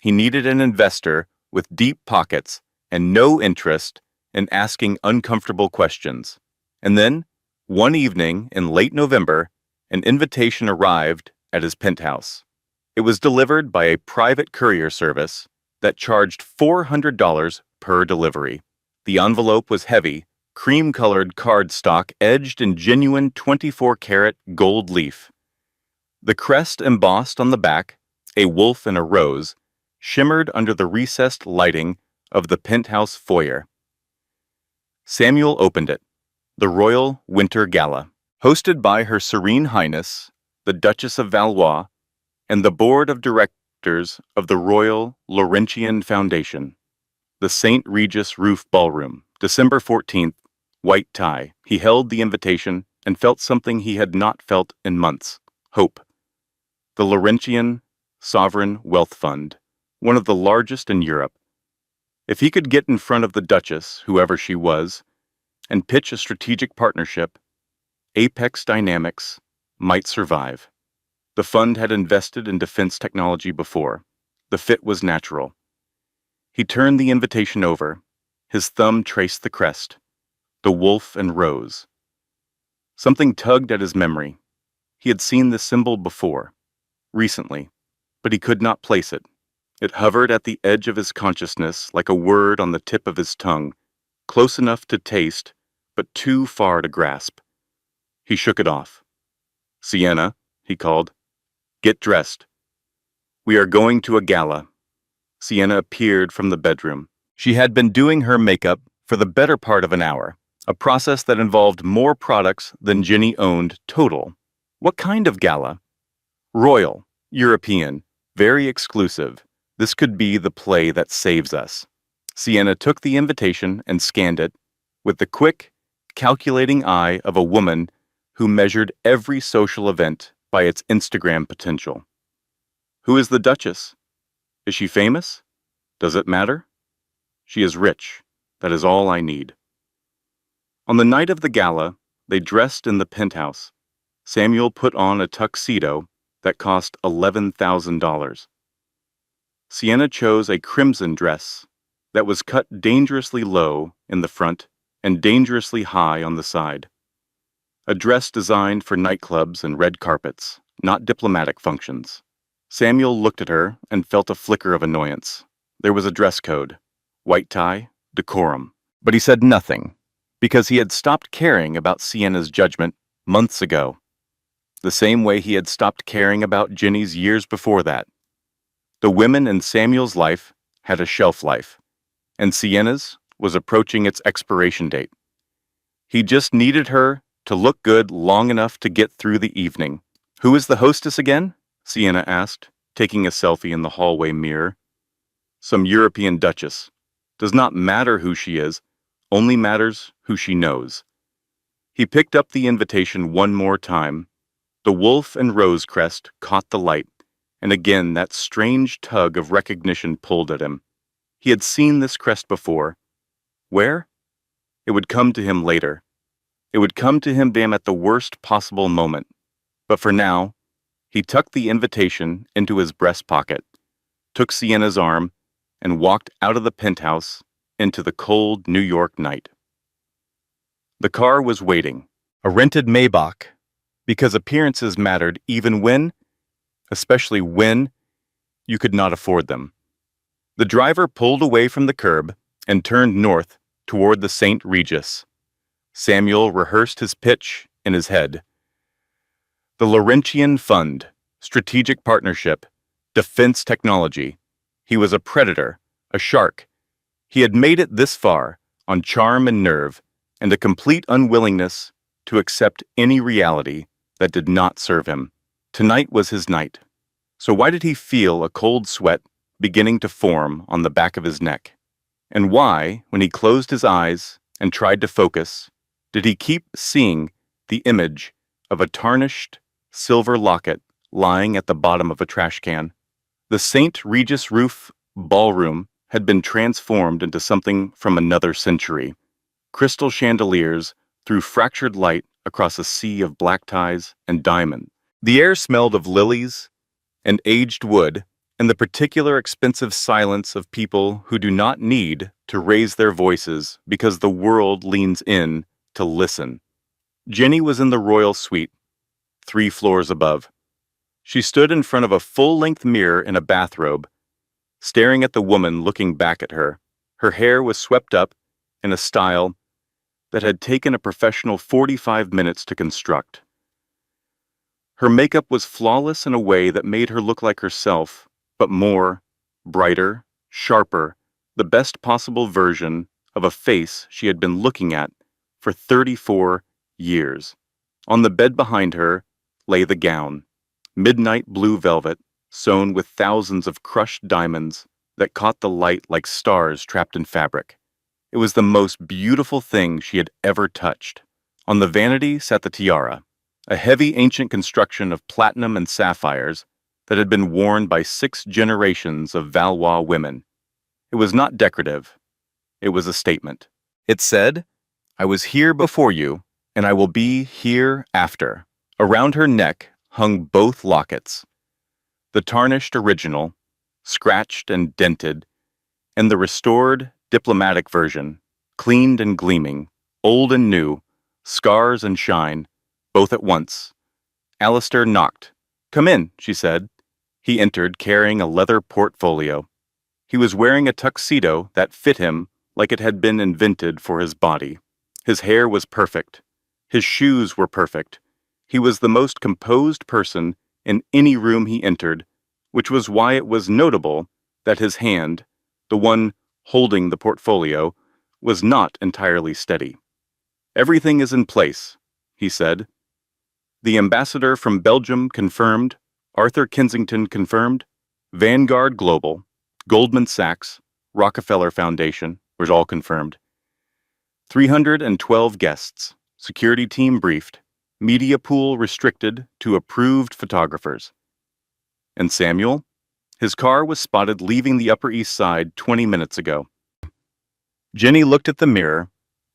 He needed an investor with deep pockets and no interest in asking uncomfortable questions. And then, one evening in late November, an invitation arrived at his penthouse. It was delivered by a private courier service that charged $400 per delivery. The envelope was heavy, cream-colored cardstock edged in genuine 24-karat gold leaf. The crest embossed on the back, a wolf and a rose, shimmered under the recessed lighting of the penthouse foyer. Samuel opened it. The Royal Winter Gala, hosted by Her Serene Highness, the Duchess of Valois, and the Board of Directors of the Royal Laurentian Foundation. The St. Regis Roof Ballroom, December 14th, white tie. He held the invitation and felt something he had not felt in months. Hope. The Laurentian Sovereign Wealth Fund, one of the largest in Europe. If he could get in front of the Duchess, whoever she was, and pitch a strategic partnership, Apex Dynamics might survive. The fund had invested in defense technology before. The fit was natural. He turned the invitation over. His thumb traced the crest, the wolf and rose. Something tugged at his memory. He had seen this symbol before, recently, but he could not place it. It hovered at the edge of his consciousness like a word on the tip of his tongue, close enough to taste, but too far to grasp. He shook it off. "Sienna," he called, "get dressed. We are going to a gala." Sienna appeared from the bedroom. She had been doing her makeup for the better part of an hour, a process that involved more products than Ginny owned total. What kind of gala? Royal, European, very exclusive. This could be the play that saves us. Sienna took the invitation and scanned it with the quick, calculating eye of a woman who measured every social event by its Instagram potential. Who is the Duchess? Is she famous? Does it matter? She is rich. That is all I need. On the night of the gala, they dressed in the penthouse. Samuel put on a tuxedo that cost $11,000. Sienna chose a crimson dress that was cut dangerously low in the front and dangerously high on the side. A dress designed for nightclubs and red carpets, not diplomatic functions. Samuel looked at her and felt a flicker of annoyance. There was a dress code, white tie, decorum. But he said nothing, because he had stopped caring about Sienna's judgment months ago, the same way he had stopped caring about Ginny's years before that. The women in Samuel's life had a shelf life, and Sienna's was approaching its expiration date. He just needed her to look good long enough to get through the evening. "Who is the hostess again?" Sienna asked, taking a selfie in the hallway mirror. "Some European duchess. Does not matter who she is, only matters who she knows." He picked up the invitation one more time. The wolf and rose crest caught the light, and again that strange tug of recognition pulled at him. He had seen this crest before. Where? It would come to him later. It would come to him at the worst possible moment. But for now, he tucked the invitation into his breast pocket, took Sienna's arm, and walked out of the penthouse into the cold New York night. The car was waiting, a rented Maybach, because appearances mattered even when, especially when, you could not afford them. The driver pulled away from the curb and turned north toward the St. Regis. Samuel rehearsed his pitch in his head. The Laurentian Fund, Strategic Partnership, Defense Technology. He was a predator, a shark. He had made it this far on charm and nerve, and a complete unwillingness to accept any reality that did not serve him. Tonight was his night. So why did he feel a cold sweat beginning to form on the back of his neck? And why, when he closed his eyes and tried to focus, did he keep seeing the image of a tarnished silver locket lying at the bottom of a trash can? The St. Regis roof ballroom had been transformed into something from another century. Crystal chandeliers threw fractured light across a sea of black ties and diamond. The air smelled of lilies and aged wood and the particular expensive silence of people who do not need to raise their voices because the world leans in to listen. Ginny was in the royal suite, 3 floors above. She stood in front of a full-length mirror in a bathrobe, staring at the woman looking back at her. Her hair was swept up in a style that had taken a professional 45 minutes to construct. Her makeup was flawless in a way that made her look like herself, but more, brighter, sharper, the best possible version of a face she had been looking at for 34 years. On the bed behind her lay the gown, midnight blue velvet, sewn with thousands of crushed diamonds that caught the light like stars trapped in fabric. It was the most beautiful thing she had ever touched. On the vanity sat the tiara, a heavy ancient construction of platinum and sapphires that had been worn by 6 generations of Valois women. It was not decorative. It was a statement. It said, "I was here before you, and I will be here after." Around her neck hung both lockets, the tarnished original, scratched and dented, and the restored diplomatic version, cleaned and gleaming, old and new, scars and shine, both at once. Alistair knocked. "Come in," she said. He entered carrying a leather portfolio. He was wearing a tuxedo that fit him like it had been invented for his body. His hair was perfect. His shoes were perfect. He was the most composed person in any room he entered, which was why it was notable that his hand, the one holding the portfolio, was not entirely steady. "Everything is in place," he said. "The ambassador from Belgium confirmed, Arthur Kensington confirmed, Vanguard Global, Goldman Sachs, Rockefeller Foundation was all confirmed. 312 guests, security team briefed, media pool restricted to approved photographers." And Samuel? His car was spotted leaving the Upper East Side 20 minutes ago. Jenny looked at the mirror.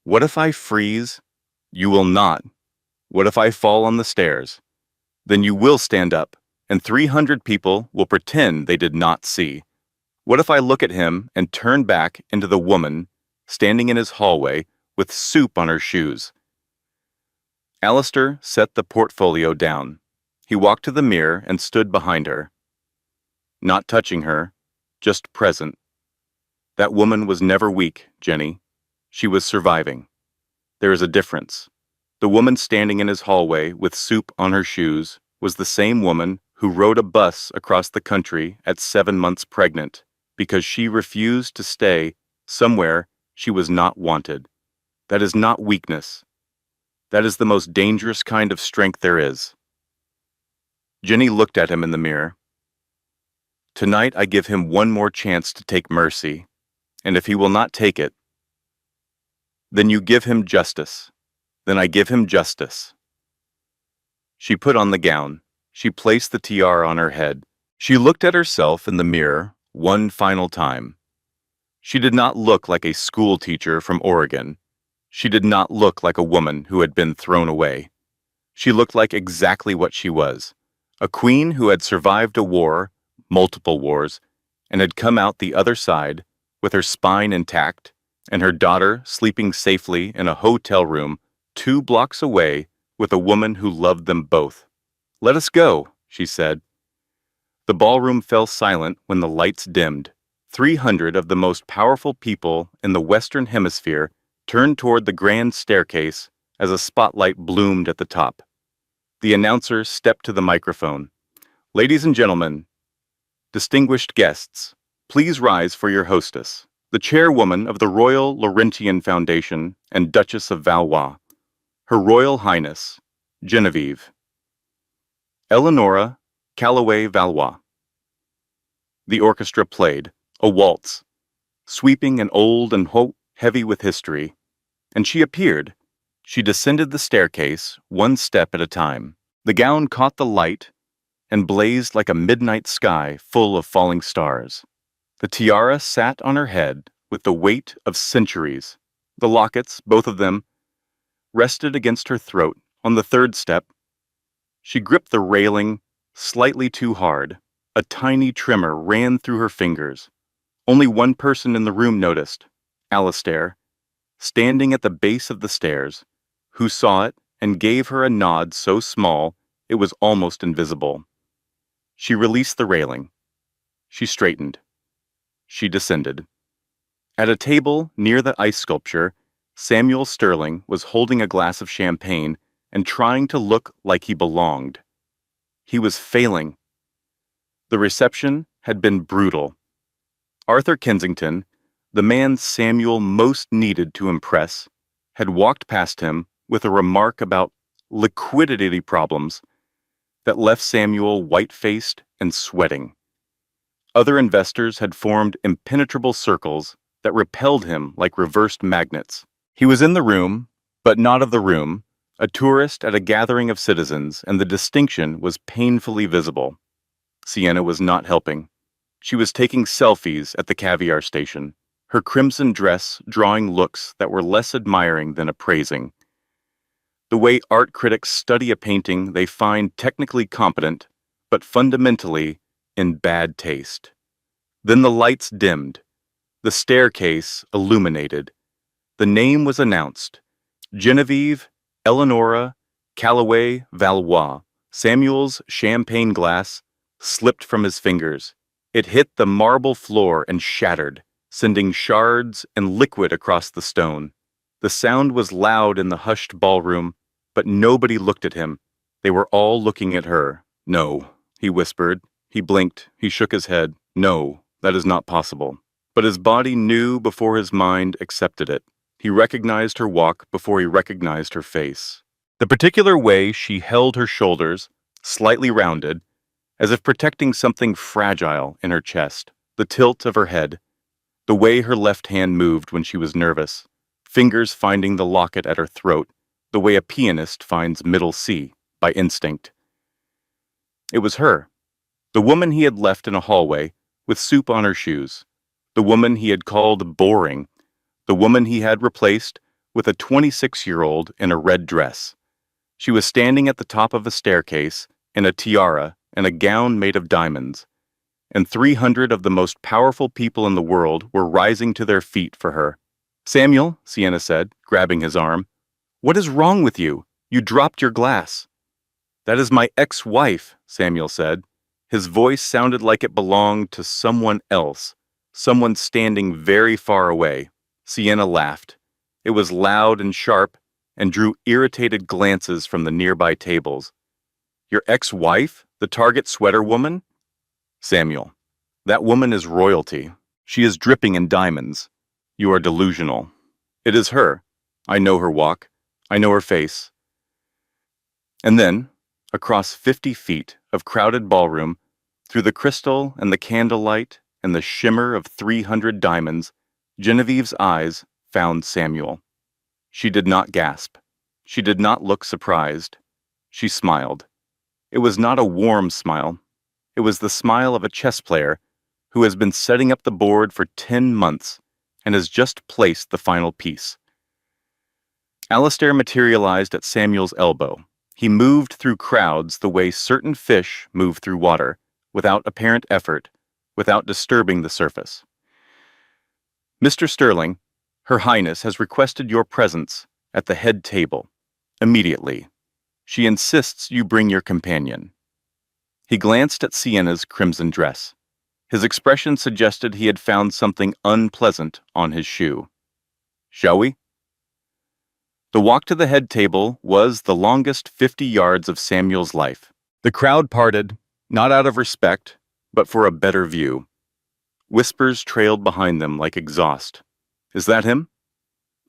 "What if I freeze?" "You will not." "What if I fall on the stairs?" "Then you will stand up, and 300 people will pretend they did not see." "What if I look at him and turn back into the woman standing in his hallway with soup on her shoes?" Alistair set the portfolio down. He walked to the mirror and stood behind her. Not touching her, just present. That woman was never weak, Jenny. She was surviving. There is a difference. The woman standing in his hallway with soup on her shoes was the same woman who rode a bus across the country at 7 months pregnant because she refused to stay somewhere she was not wanted. That is not weakness. That is the most dangerous kind of strength there is. Jenny looked at him in the mirror. "Tonight I give him one more chance to take mercy, and if he will not take it, then you give him justice. Then I give him justice." She put on the gown. She placed the tiara on her head. She looked at herself in the mirror one final time. She did not look like a school teacher from Oregon. She did not look like a woman who had been thrown away. She looked like exactly what she was, a queen who had survived a war, multiple wars, and had come out the other side with her spine intact and her daughter sleeping safely in a hotel room 2 blocks away with a woman who loved them both. "Let us go," she said. The ballroom fell silent when the lights dimmed. 300 of the most powerful people in the Western Hemisphere turned toward the grand staircase as a spotlight bloomed at the top. The announcer stepped to the microphone. "Ladies and gentlemen, distinguished guests, please rise for your hostess, the chairwoman of the Royal Laurentian Foundation and Duchess of Valois, Her Royal Highness, Genevieve Eleonora Calloway Valois." The orchestra played, a waltz, sweeping and old and heavy with history, and she appeared. She descended the staircase, one step at a time. The gown caught the light and blazed like a midnight sky full of falling stars. The tiara sat on her head with the weight of centuries. The lockets, both of them, rested against her throat. On the third step, she gripped the railing slightly too hard. A tiny tremor ran through her fingers. Only one person in the room noticed, Alistair, standing at the base of the stairs, who saw it and gave her a nod so small it was almost invisible. She released the railing. She straightened. She descended. At a table near the ice sculpture, Samuel Sterling was holding a glass of champagne and trying to look like he belonged. He was failing. The reception had been brutal. Arthur Kensington, the man Samuel most needed to impress, had walked past him with a remark about liquidity problems that left Samuel white-faced and sweating. Other investors had formed impenetrable circles that repelled him like reversed magnets. He was in the room, but not of the room, a tourist at a gathering of citizens, and the distinction was painfully visible. Sienna was not helping. She was taking selfies at the caviar station, her crimson dress drawing looks that were less admiring than appraising. The way art critics study a painting they find technically competent, but fundamentally in bad taste. Then the lights dimmed, the staircase illuminated. The name was announced: Genevieve Eleonora Calloway Valois. Samuel's champagne glass slipped from his fingers. It hit the marble floor and shattered, sending shards and liquid across the stone. The sound was loud in the hushed ballroom, but nobody looked at him. They were all looking at her. "No," he whispered. He blinked. He shook his head. "No, that is not possible." But his body knew before his mind accepted it. He recognized her walk before he recognized her face. The particular way she held her shoulders, slightly rounded, as if protecting something fragile in her chest, the tilt of her head, the way her left hand moved when she was nervous, fingers finding the locket at her throat, the way a pianist finds middle C by instinct. It was her, the woman he had left in a hallway with soup on her shoes, the woman he had called boring, the woman he had replaced with a 26-year-old in a red dress. She was standing at the top of a staircase in a tiara and a gown made of diamonds, and 300 of the most powerful people in the world were rising to their feet for her. "Samuel," Sienna said, grabbing his arm, "what is wrong with you? You dropped your glass." "That is my ex-wife," Samuel said. His voice sounded like it belonged to someone else, someone standing very far away. Sienna laughed. It was loud and sharp, and drew irritated glances from the nearby tables. "Your ex-wife? The Target sweater woman?" "Samuel, that woman is royalty. She is dripping in diamonds. You are delusional. It is her. I know her walk. I know her face." And then, across 50 feet of crowded ballroom, through the crystal and the candlelight and the shimmer of 300 diamonds, Genevieve's eyes found Samuel. She did not gasp. She did not look surprised. She smiled. It was not a warm smile. It was the smile of a chess player who has been setting up the board for 10 months and has just placed the final piece. Alistair materialized at Samuel's elbow. He moved through crowds the way certain fish move through water, without apparent effort, without disturbing the surface. "Mr. Sterling, Her Highness has requested your presence at the head table, immediately. She insists you bring your companion." He glanced at Sienna's crimson dress. His expression suggested he had found something unpleasant on his shoe. "Shall we?" The walk to the head table was the longest 50 yards of Samuel's life. The crowd parted, not out of respect, but for a better view. Whispers trailed behind them like exhaust. "Is that him?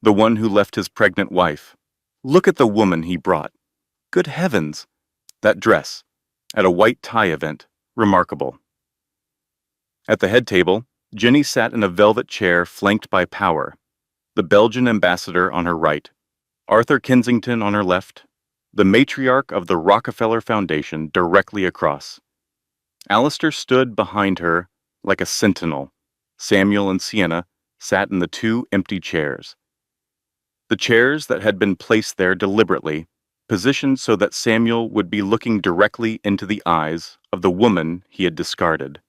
The one who left his pregnant wife? Look at the woman he brought. Good heavens! That dress, at a white tie event, remarkable." At the head table, Jenny sat in a velvet chair flanked by Power, the Belgian ambassador on her right, Arthur Kensington on her left, the matriarch of the Rockefeller Foundation directly across. Alistair stood behind her like a sentinel. Samuel and Sienna sat in the 2 empty chairs. The chairs that had been placed there deliberately, positioned so that Samuel would be looking directly into the eyes of the woman he had discarded.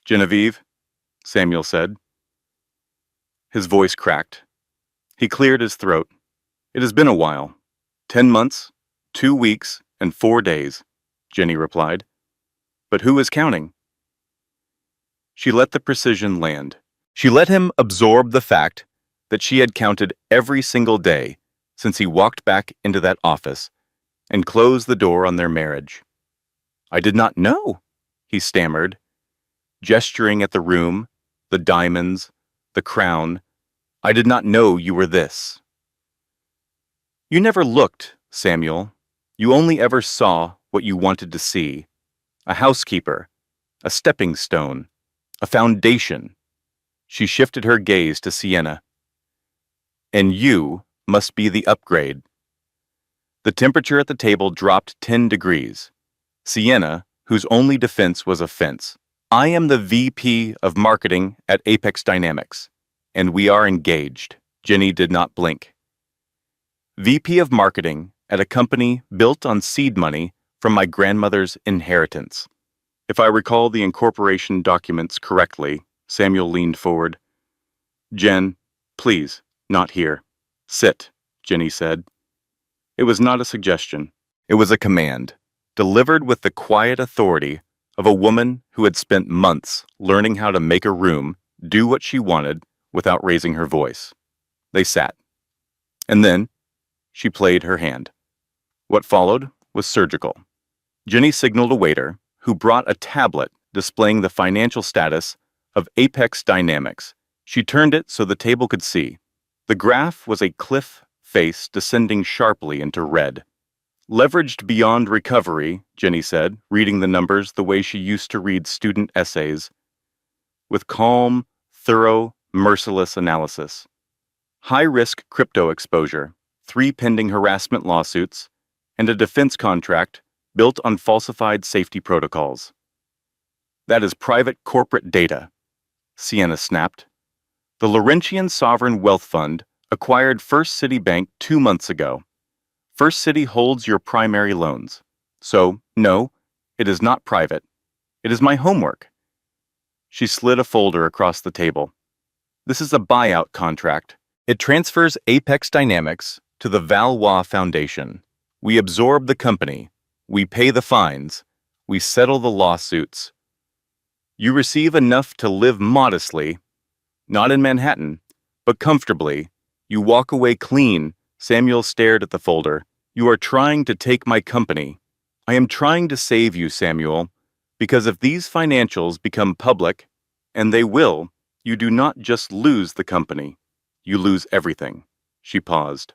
"Genevieve," Samuel said. His voice cracked. He cleared his throat. "It has been a while. 10 months, 2 weeks, and 4 days, Jenny replied. "But who is counting?" She let the precision land. She let him absorb the fact that she had counted every single day since he walked back into that office and closed the door on their marriage. "I did not know," he stammered, gesturing at the room, the diamonds, the crown. "I did not know you were this." "You never looked, Samuel. You only ever saw what you wanted to see. A housekeeper, a stepping stone, a foundation." She shifted her gaze to Sienna. "And you must be the upgrade." The temperature at the table dropped 10 degrees. Sienna, whose only defense was offense. "I am the VP of Marketing at Apex Dynamics, and we are engaged." Jenny did not blink. "VP of Marketing at a company built on seed money from my grandmother's inheritance. If I recall the incorporation documents correctly, Samuel leaned forward. Jen, please, not here. Sit, Jenny said. It was not a suggestion. It was a command, delivered with the quiet authority of a woman who had spent months learning how to make a room do what she wanted without raising her voice. They sat. And then she played her hand. What followed was surgical. Jenny signaled a waiter who brought a tablet displaying the financial status of Apex Dynamics. She turned it so the table could see. The graph was a cliff face descending sharply into red. Leveraged beyond recovery, Jenny said, reading the numbers the way she used to read student essays. With calm, thorough, merciless analysis. High-risk crypto exposure, 3 pending harassment lawsuits, and a defense contract built on falsified safety protocols. That is private corporate data, Sienna snapped. The Laurentian Sovereign Wealth Fund acquired First City Bank 2 months ago. First City holds your primary loans. So, no, it is not private. It is my homework. She slid a folder across the table. This is a buyout contract. It transfers Apex Dynamics to the Valois Foundation. We absorb the company. We pay the fines. We settle the lawsuits. You receive enough to live modestly, not in Manhattan, but comfortably. You walk away clean. Samuel stared at the folder. You are trying to take my company. I am trying to save you, Samuel, because if these financials become public, and they will, you do not just lose the company. You lose everything. She paused.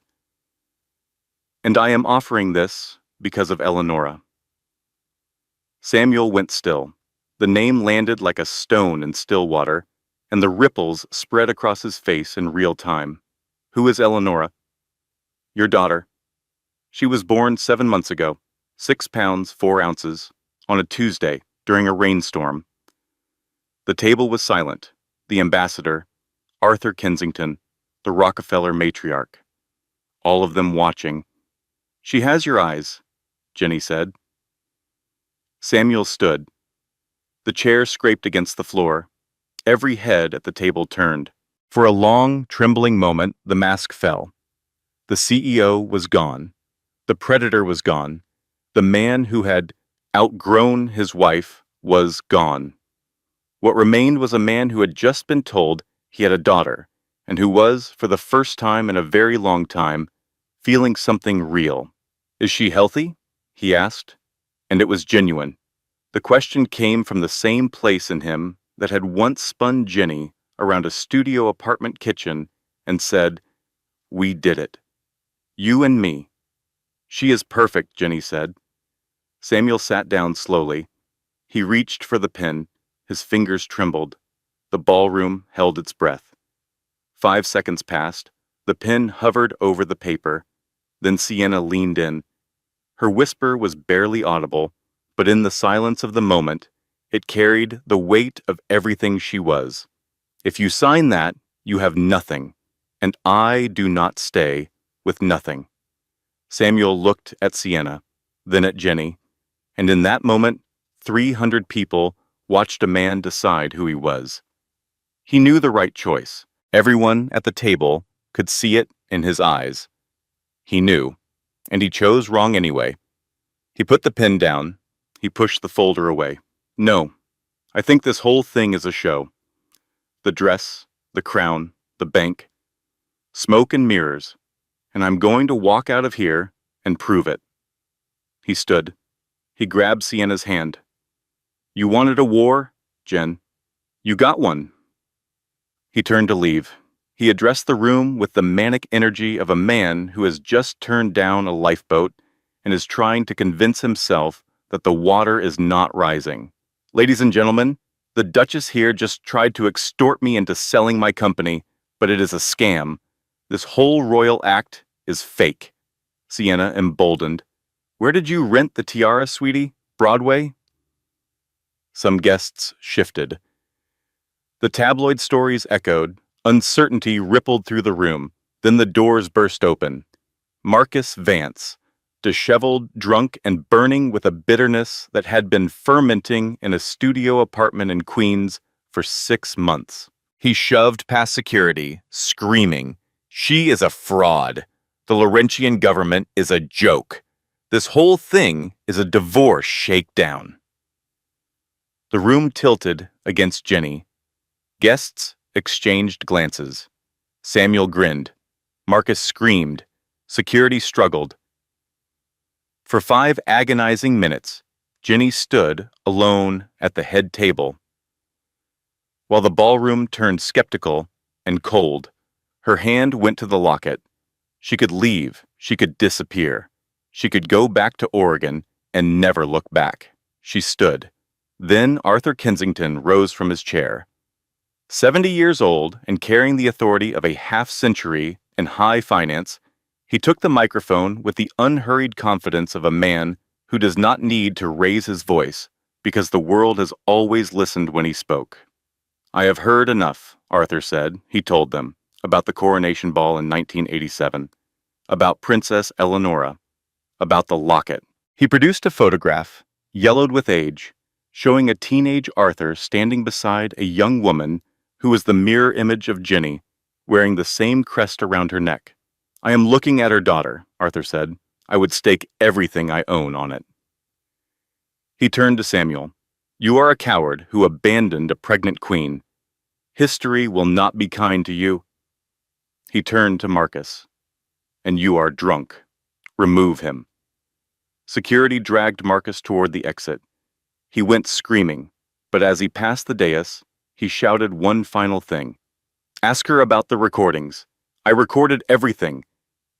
And I am offering this because of Eleonora. Samuel went still. The name landed like a stone in still water, and the ripples spread across his face in real time. Who is Eleonora? Your daughter. She was born 7 months ago, 6 pounds, 4 ounces, on a Tuesday during a rainstorm. The table was silent. The ambassador, Arthur Kensington, the Rockefeller matriarch. All of them watching. She has your eyes, Jenny said. Samuel stood. The chair scraped against the floor. Every head at the table turned. For a long, trembling moment, the mask fell. The CEO was gone. The predator was gone. The man who had outgrown his wife was gone. What remained was a man who had just been told he had a daughter, and who was, for the first time in a very long time, feeling something real. Is she healthy? He asked, and it was genuine. The question came from the same place in him that had once spun Jenny around a studio apartment kitchen and said, "We did it. You and me." She is perfect, Jenny said. Samuel sat down slowly. He reached for the pen. His fingers trembled. The ballroom held its breath. 5 seconds passed. The pen hovered over the paper. Then Sienna leaned in. Her whisper was barely audible, but in the silence of the moment, it carried the weight of everything she was. If you sign that, you have nothing, and I do not stay with nothing. Samuel looked at Sienna, then at Jenny, and in that moment, 300 people watched a man decide who he was. He knew the right choice. Everyone at the table could see it in his eyes. He knew, and he chose wrong anyway. He put the pen down. He pushed the folder away. No, I think this whole thing is a show. The dress, the crown, the bank, smoke and mirrors, and I'm going to walk out of here and prove it. He stood. He grabbed Sienna's hand. You wanted a war, Jen. You got one. He turned to leave. He addressed the room with the manic energy of a man who has just turned down a lifeboat and is trying to convince himself that the water is not rising. Ladies and gentlemen, the Duchess here just tried to extort me into selling my company, but it is a scam. This whole royal act is fake. Sienna emboldened. Where did you rent the tiara, sweetie? Broadway? Some guests shifted. The tabloid stories echoed. Uncertainty rippled through the room. Then the doors burst open. Marcus Vance, disheveled, drunk, and burning with a bitterness that had been fermenting in a studio apartment in Queens for 6 months. He shoved past security, screaming, "She is a fraud. The Laurentian government is a joke. This whole thing is a divorce shakedown." The room tilted against Jenny. Guests exchanged glances. Samuel grinned. Marcus screamed. Security struggled. For 5 agonizing minutes, Jenny stood alone at the head table. While the ballroom turned skeptical and cold, her hand went to the locket. She could leave, she could disappear. She could go back to Oregon and never look back. She stood. Then Arthur Kensington rose from his chair. 70 years old and carrying the authority of a half-century in high finance, he took the microphone with the unhurried confidence of a man who does not need to raise his voice because the world has always listened when he spoke. "I have heard enough," Arthur said, he told them, about the coronation ball in 1987, about Princess Eleonora, about the locket. He produced a photograph, yellowed with age, showing a teenage Arthur standing beside a young woman who was the mirror image of Jenny, wearing the same crest around her neck. "I am looking at her daughter," Arthur said. "I would stake everything I own on it." He turned to Samuel. "You are a coward who abandoned a pregnant queen. History will not be kind to you." He turned to Marcus. "And you are drunk. Remove him." Security dragged Marcus toward the exit. He went screaming, but as he passed the dais, he shouted one final thing. "Ask her about the recordings. I recorded everything.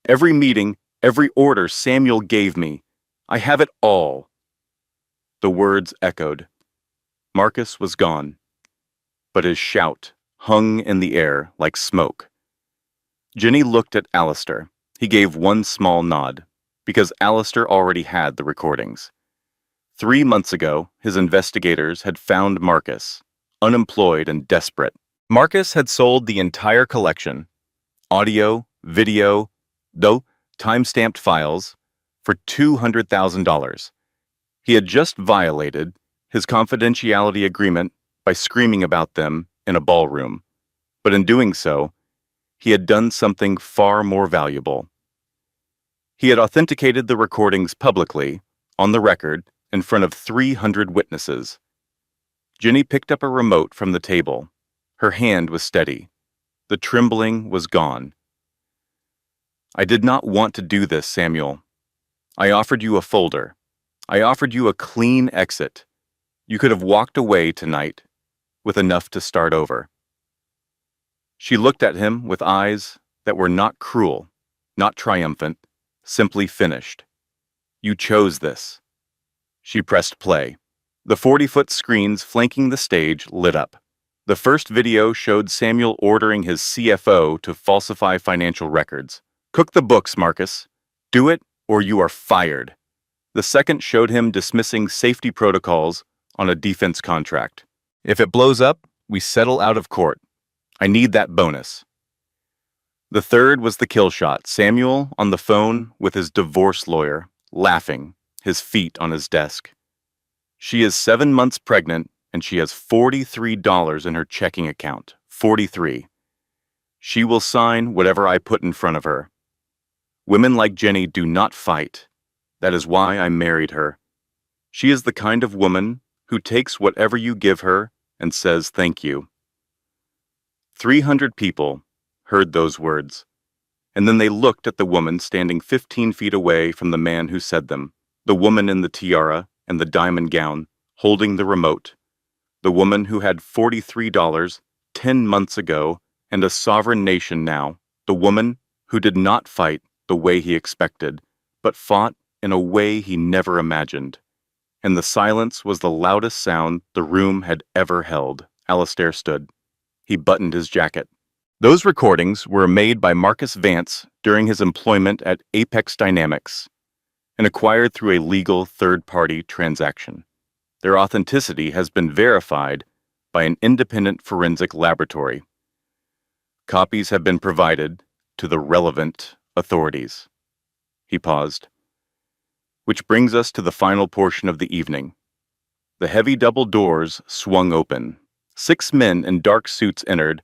Every meeting, every order Samuel gave me. I have it all." The words echoed. Marcus was gone, but his shout hung in the air like smoke. Jenny looked at Alistair. He gave one small nod, because Alistair already had the recordings. 3 months ago, his investigators had found Marcus, unemployed and desperate. Marcus had sold the entire collection, audio, video, though time-stamped files, for $200,000. He had just violated his confidentiality agreement by screaming about them in a ballroom, but in doing so, he had done something far more valuable. He had authenticated the recordings publicly, on the record, in front of 300 witnesses. Jenny picked up a remote from the table. Her hand was steady. The trembling was gone. "I did not want to do this, Samuel. I offered you a folder. I offered you a clean exit. You could have walked away tonight with enough to start over." She looked at him with eyes that were not cruel, not triumphant, simply finished. "You chose this." She pressed play. The 40-foot screens flanking the stage lit up. The first video showed Samuel ordering his CFO to falsify financial records. "Cook the books, Marcus. Do it or you are fired." The second showed him dismissing safety protocols on a defense contract. "If it blows up, we settle out of court. I need that bonus." The third was the kill shot, Samuel on the phone with his divorce lawyer, laughing, his feet on his desk. "She is 7 months pregnant, and she has $43 in her checking account. 43. She will sign whatever I put in front of her. Women like Jenny do not fight. That is why I married her. She is the kind of woman who takes whatever you give her and says thank you." 300 people heard those words, and then they looked at the woman standing 15 feet away from the man who said them, the woman in the tiara and the diamond gown, holding the remote, the woman who had $43 10 months ago and a sovereign nation now, the woman who did not fight the way he expected, but fought in a way he never imagined. And the silence was the loudest sound the room had ever held. Alistair stood. He buttoned his jacket. Those recordings were made by Marcus Vance during his employment at Apex Dynamics and acquired through a legal third-party transaction. Their authenticity has been verified by an independent forensic laboratory. Copies have been provided to the relevant authorities. He paused. Which brings us to the final portion of the evening. The heavy double doors swung open. 6 men in dark suits entered,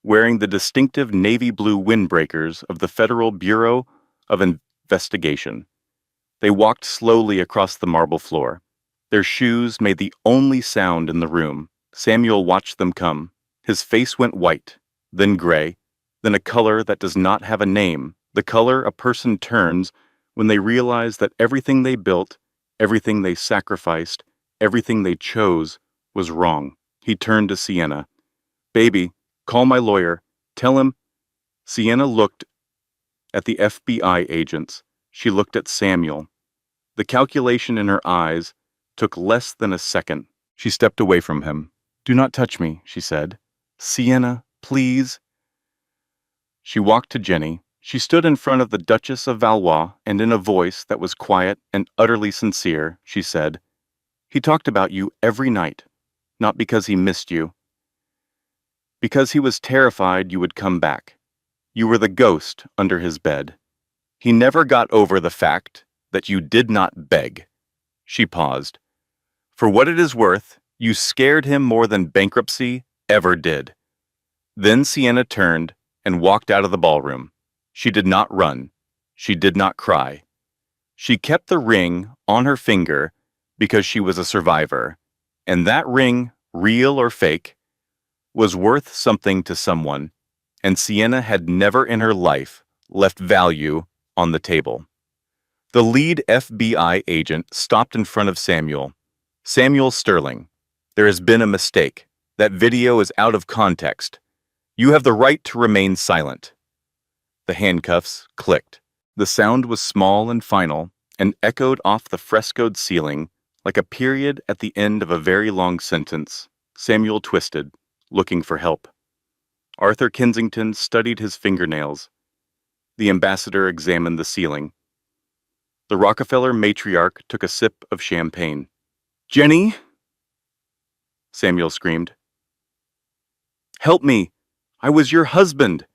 wearing the distinctive navy blue windbreakers of the Federal Bureau of Investigation. They walked slowly across the marble floor. Their shoes made the only sound in the room. Samuel watched them come. His face went white, then gray, then a color that does not have a name, the color a person turns when they realize that everything they built, everything they sacrificed, everything they chose was wrong. He turned to Sienna. "Baby, call my lawyer. Tell him." Sienna looked at the FBI agents. She looked at Samuel. The calculation in her eyes took less than a second. She stepped away from him. "Do not touch me," she said. "Sienna, please." She walked to Jenny. She stood in front of the Duchess of Valois, and in a voice that was quiet and utterly sincere, she said, "He talked about you every night, not because he missed you. Because he was terrified you would come back. You were the ghost under his bed. He never got over the fact that you did not beg." She paused. "For what it is worth, you scared him more than bankruptcy ever did." Then Sienna turned and walked out of the ballroom. She did not run. She did not cry. She kept the ring on her finger because she was a survivor, and that ring, real or fake, was worth something to someone, and Sienna had never in her life left value on the table. The lead FBI agent stopped in front of Samuel. "Samuel Sterling, there has been a mistake. That video is out of context. You have the right to remain silent." The handcuffs clicked. The sound was small and final and echoed off the frescoed ceiling like a period at the end of a very long sentence. Samuel twisted, looking for help. Arthur Kensington studied his fingernails. The ambassador examined the ceiling. The Rockefeller matriarch took a sip of champagne. "Jenny!" Samuel screamed. "Help me! I was your husband!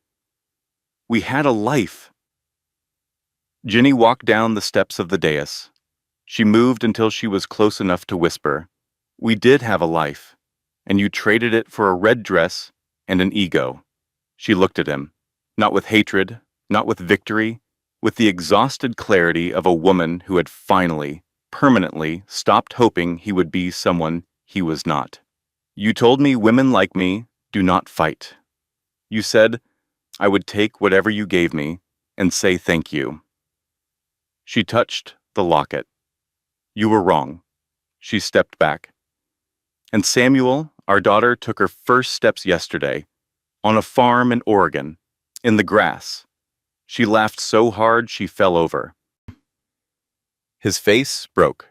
We had a life." Jenny walked down the steps of the dais. She moved until she was close enough to whisper, "We did have a life, and you traded it for a red dress and an ego." She looked at him, not with hatred, not with victory, with the exhausted clarity of a woman who had finally, permanently stopped hoping he would be someone he was not. "You told me women like me do not fight. You said I would take whatever you gave me and say thank you." She touched the locket. "You were wrong." She stepped back. "And Samuel, our daughter, took her first steps yesterday, on a farm in Oregon, in the grass. She laughed so hard she fell over." His face broke.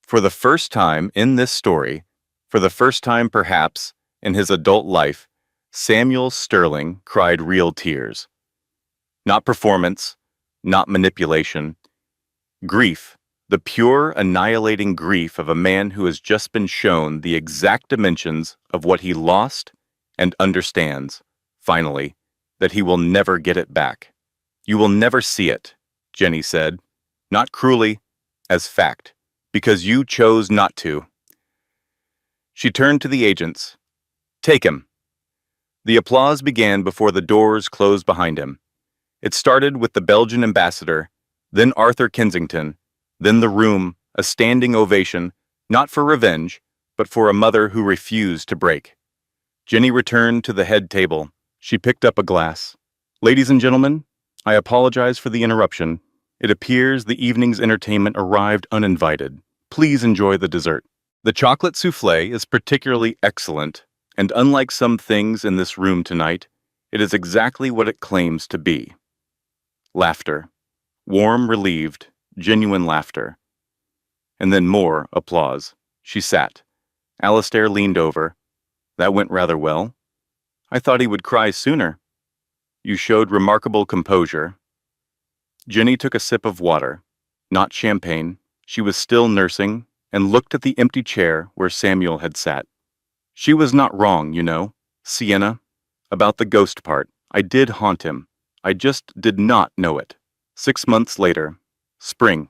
For the first time in this story, for the first time perhaps in his adult life, Samuel Sterling cried real tears. Not performance, not manipulation. Grief, the pure, annihilating grief of a man who has just been shown the exact dimensions of what he lost and understands, finally, that he will never get it back. "You will never see it," Jenny said, not cruelly, as fact, because you chose not to. She turned to the agents. "Take him." The applause began before the doors closed behind him. It started with the Belgian ambassador, then Arthur Kensington, then the room, a standing ovation, not for revenge, but for a mother who refused to break. Jenny returned to the head table. She picked up a glass. "Ladies and gentlemen, I apologize for the interruption. It appears the evening's entertainment arrived uninvited. Please enjoy the dessert. The chocolate soufflé is particularly excellent, and unlike some things in this room tonight, it is exactly what it claims to be." Laughter. Warm, relieved, genuine laughter. And then more applause. She sat. Alistair leaned over. "That went rather well. I thought he would cry sooner. You showed remarkable composure." Jenny took a sip of water. Not champagne. She was still nursing, and looked at the empty chair where Samuel had sat. "She was not wrong, you know, Sienna, about the ghost part. I did haunt him. I just did not know it." 6 months later. Spring.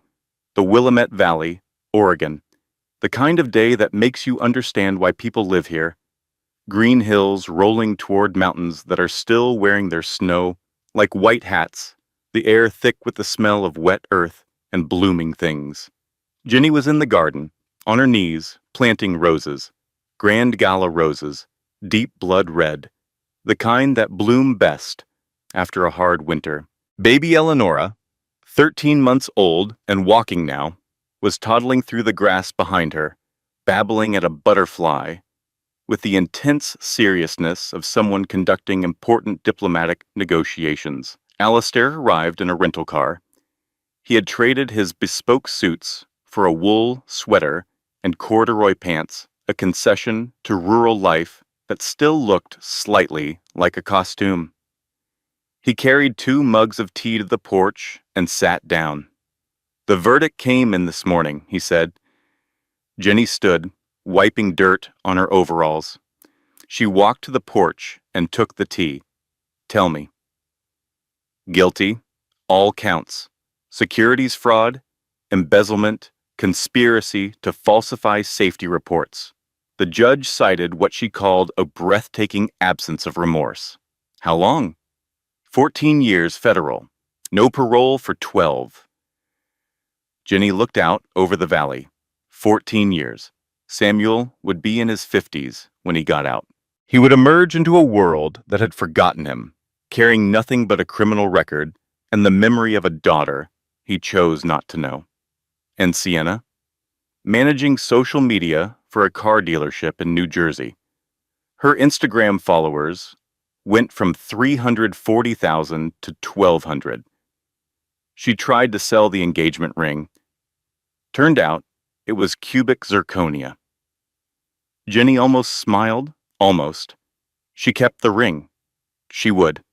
the Willamette Valley, Oregon. The kind of day that makes you understand why people live here. Green hills rolling toward mountains that are still wearing their snow, like white hats, the air thick with the smell of wet earth and blooming things. Jenny was in the garden, on her knees, planting roses. Grand Gala roses, deep blood red, the kind that bloom best after a hard winter. Baby Eleonora, 13 months old and walking now, was toddling through the grass behind her, babbling at a butterfly, with the intense seriousness of someone conducting important diplomatic negotiations. Alistair arrived in a rental car. He had traded his bespoke suits for a wool sweater and corduroy pants, a concession to rural life that still looked slightly like a costume. He carried 2 mugs of tea to the porch and sat down. "The verdict came in this morning," he said. Jenny stood, wiping dirt on her overalls. She walked to the porch and took the tea. "Tell me." "Guilty. All counts. Securities fraud, embezzlement, conspiracy to falsify safety reports." The judge cited what she called a breathtaking absence of remorse. "How long?" 14 years federal. No parole for 12. Jenny looked out over the valley. 14 years. Samuel would be in his 50s when he got out. He would emerge into a world that had forgotten him, carrying nothing but a criminal record and the memory of a daughter he chose not to know. And Sienna? Managing social media for a car dealership in New Jersey. Her Instagram followers went from 340,000 to 1,200. She tried to sell the engagement ring. Turned out it was cubic zirconia. Jenny almost smiled, almost. She kept the ring. She would.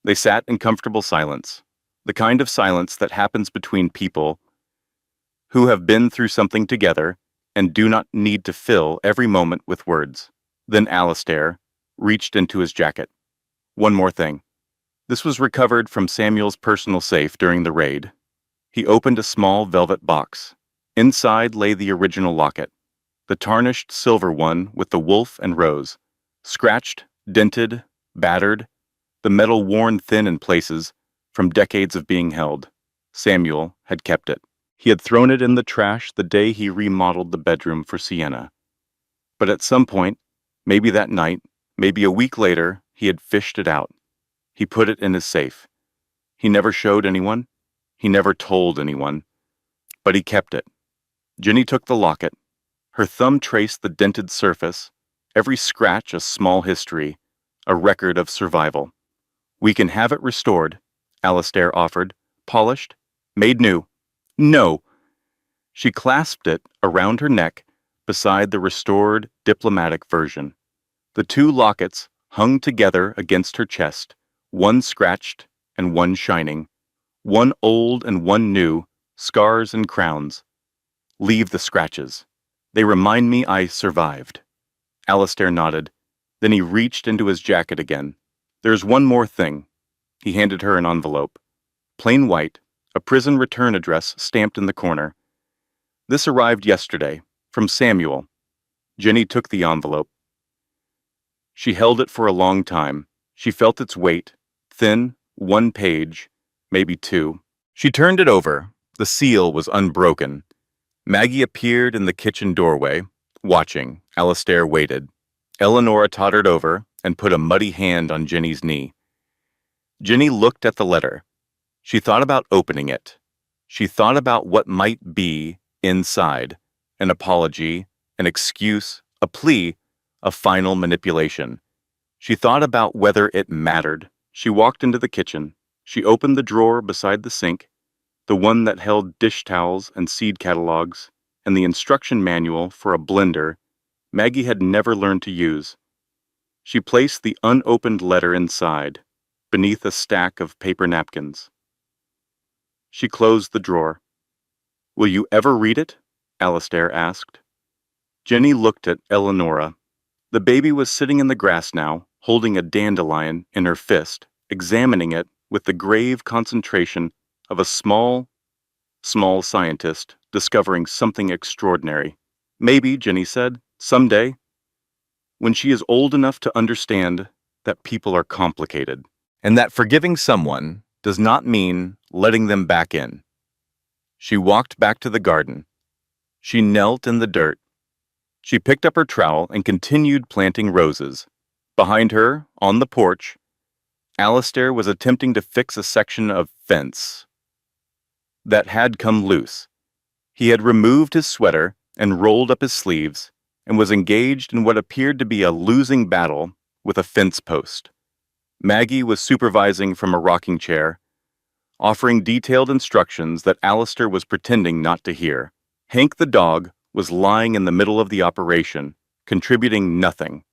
They sat in comfortable silence, the kind of silence that happens between people who have been through something together and do not need to fill every moment with words. Then Alistair reached into his jacket. "One more thing." This was recovered from Samuel's personal safe during the raid. He opened a small velvet box. Inside lay the original locket, the tarnished silver one with the wolf and rose, scratched, dented, battered, the metal worn thin in places from decades of being held. Samuel had kept it. He had thrown it in the trash the day he remodeled the bedroom for Sienna. But at some point, maybe that night, maybe a week later, he had fished it out. He put it in his safe. He never showed anyone. He never told anyone. But he kept it. Jenny took the locket. Her thumb traced the dented surface, every scratch a small history, a record of survival. "We can have it restored," Alistair offered, "polished, made new." "No!" She clasped it around her neck beside the restored diplomatic version. The 2 lockets hung together against her chest, one scratched and one shining, one old and one new, scars and crowns. "Leave the scratches. They remind me I survived." Alistair nodded. Then he reached into his jacket again. "There's one more thing." He handed her an envelope. Plain white, a prison return address stamped in the corner. "This arrived yesterday, from Samuel." Jenny took the envelope. She held it for a long time. She felt its weight, thin, 1 page, maybe 2. She turned it over. The seal was unbroken. Maggie appeared in the kitchen doorway, watching. Alistair waited. Eleonora tottered over and put a muddy hand on Jenny's knee. Jenny looked at the letter. She thought about opening it. She thought about what might be inside: an apology, an excuse, a plea, a final manipulation. She thought about whether it mattered. She walked into the kitchen. She opened the drawer beside the sink, the one that held dish towels and seed catalogs, and the instruction manual for a blender Maggie had never learned to use. She placed the unopened letter inside, beneath a stack of paper napkins. She closed the drawer. "Will you ever read it?" Alistair asked. Jenny looked at Eleonora. The baby was sitting in the grass now, holding a dandelion in her fist, examining it with the grave concentration of a small, small scientist discovering something extraordinary. Maybe, Jenny said, someday, when she is old enough to understand that people are complicated, and that forgiving someone does not mean letting them back in. She walked back to the garden. She knelt in the dirt. She picked up her trowel and continued planting roses. Behind her, on the porch, Alistair was attempting to fix a section of fence that had come loose. He had removed his sweater and rolled up his sleeves and was engaged in what appeared to be a losing battle with a fence post. Maggie was supervising from a rocking chair, offering detailed instructions that Alistair was pretending not to hear. Hank the dog was lying in the middle of the operation, contributing nothing.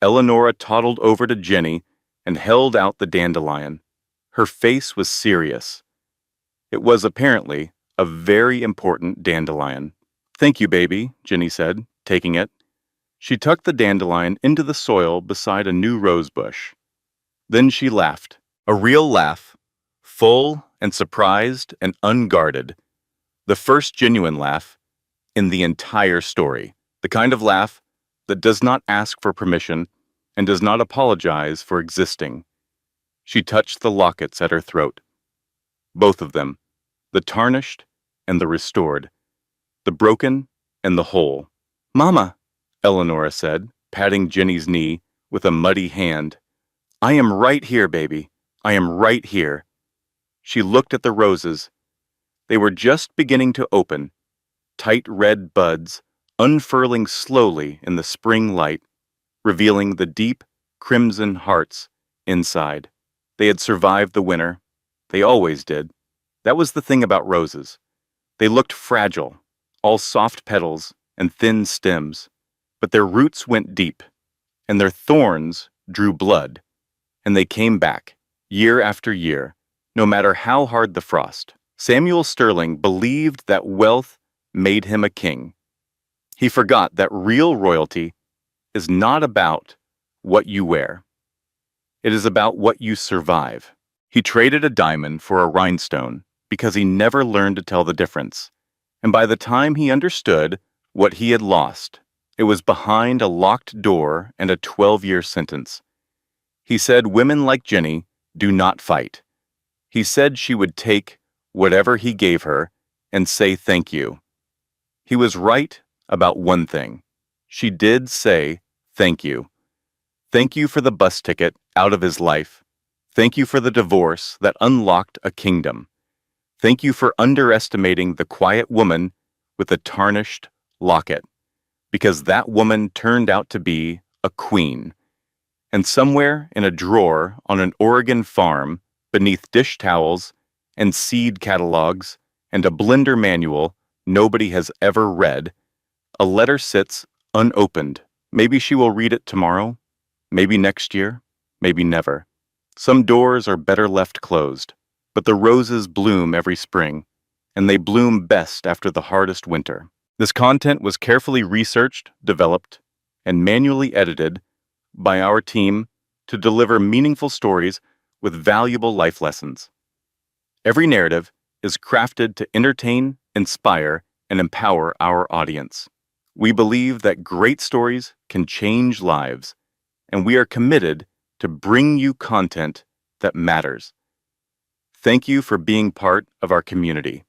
Eleonora toddled over to Jenny and held out the dandelion. Her face was serious. It was apparently a very important dandelion. "Thank you, baby," Jenny said, taking it. She tucked the dandelion into the soil beside a new rose bush. Then she laughed, a real laugh, full and surprised and unguarded. The first genuine laugh in the entire story. The kind of laugh that does not ask for permission and does not apologize for existing. She touched the lockets at her throat. Both of them, the tarnished and the restored, the broken and the whole. "Mama," Eleonora said, patting Jenny's knee with a muddy hand. "I am right here, baby. I am right here." She looked at the roses. They were just beginning to open, tight red buds unfurling slowly in the spring light, revealing the deep crimson hearts inside. They had survived the winter. They always did. That was the thing about roses. They looked fragile, all soft petals and thin stems, but their roots went deep, and their thorns drew blood, and they came back, year after year, no matter how hard the frost. Samuel Sterling believed that wealth made him a king. He forgot that real royalty is not about what you wear. It is about what you survive. He traded a diamond for a rhinestone because he never learned to tell the difference. And by the time he understood what he had lost, it was behind a locked door and a 12-year sentence. He said women like Jenny do not fight. He said she would take whatever he gave her and say thank you. He was right about one thing. She did say thank you. Thank you for the bus ticket out of his life. Thank you for the divorce that unlocked a kingdom. Thank you for underestimating the quiet woman with the tarnished locket, because that woman turned out to be a queen. And somewhere in a drawer on an Oregon farm, beneath dish towels and seed catalogs and a blender manual nobody has ever read, a letter sits unopened. Maybe she will read it tomorrow, maybe next year, maybe never. Some doors are better left closed, but the roses bloom every spring, and they bloom best after the hardest winter. This content was carefully researched, developed, and manually edited by our team to deliver meaningful stories with valuable life lessons. Every narrative is crafted to entertain, inspire, and empower our audience. We believe that great stories can change lives, and we are committed to bring you content that matters. Thank you for being part of our community.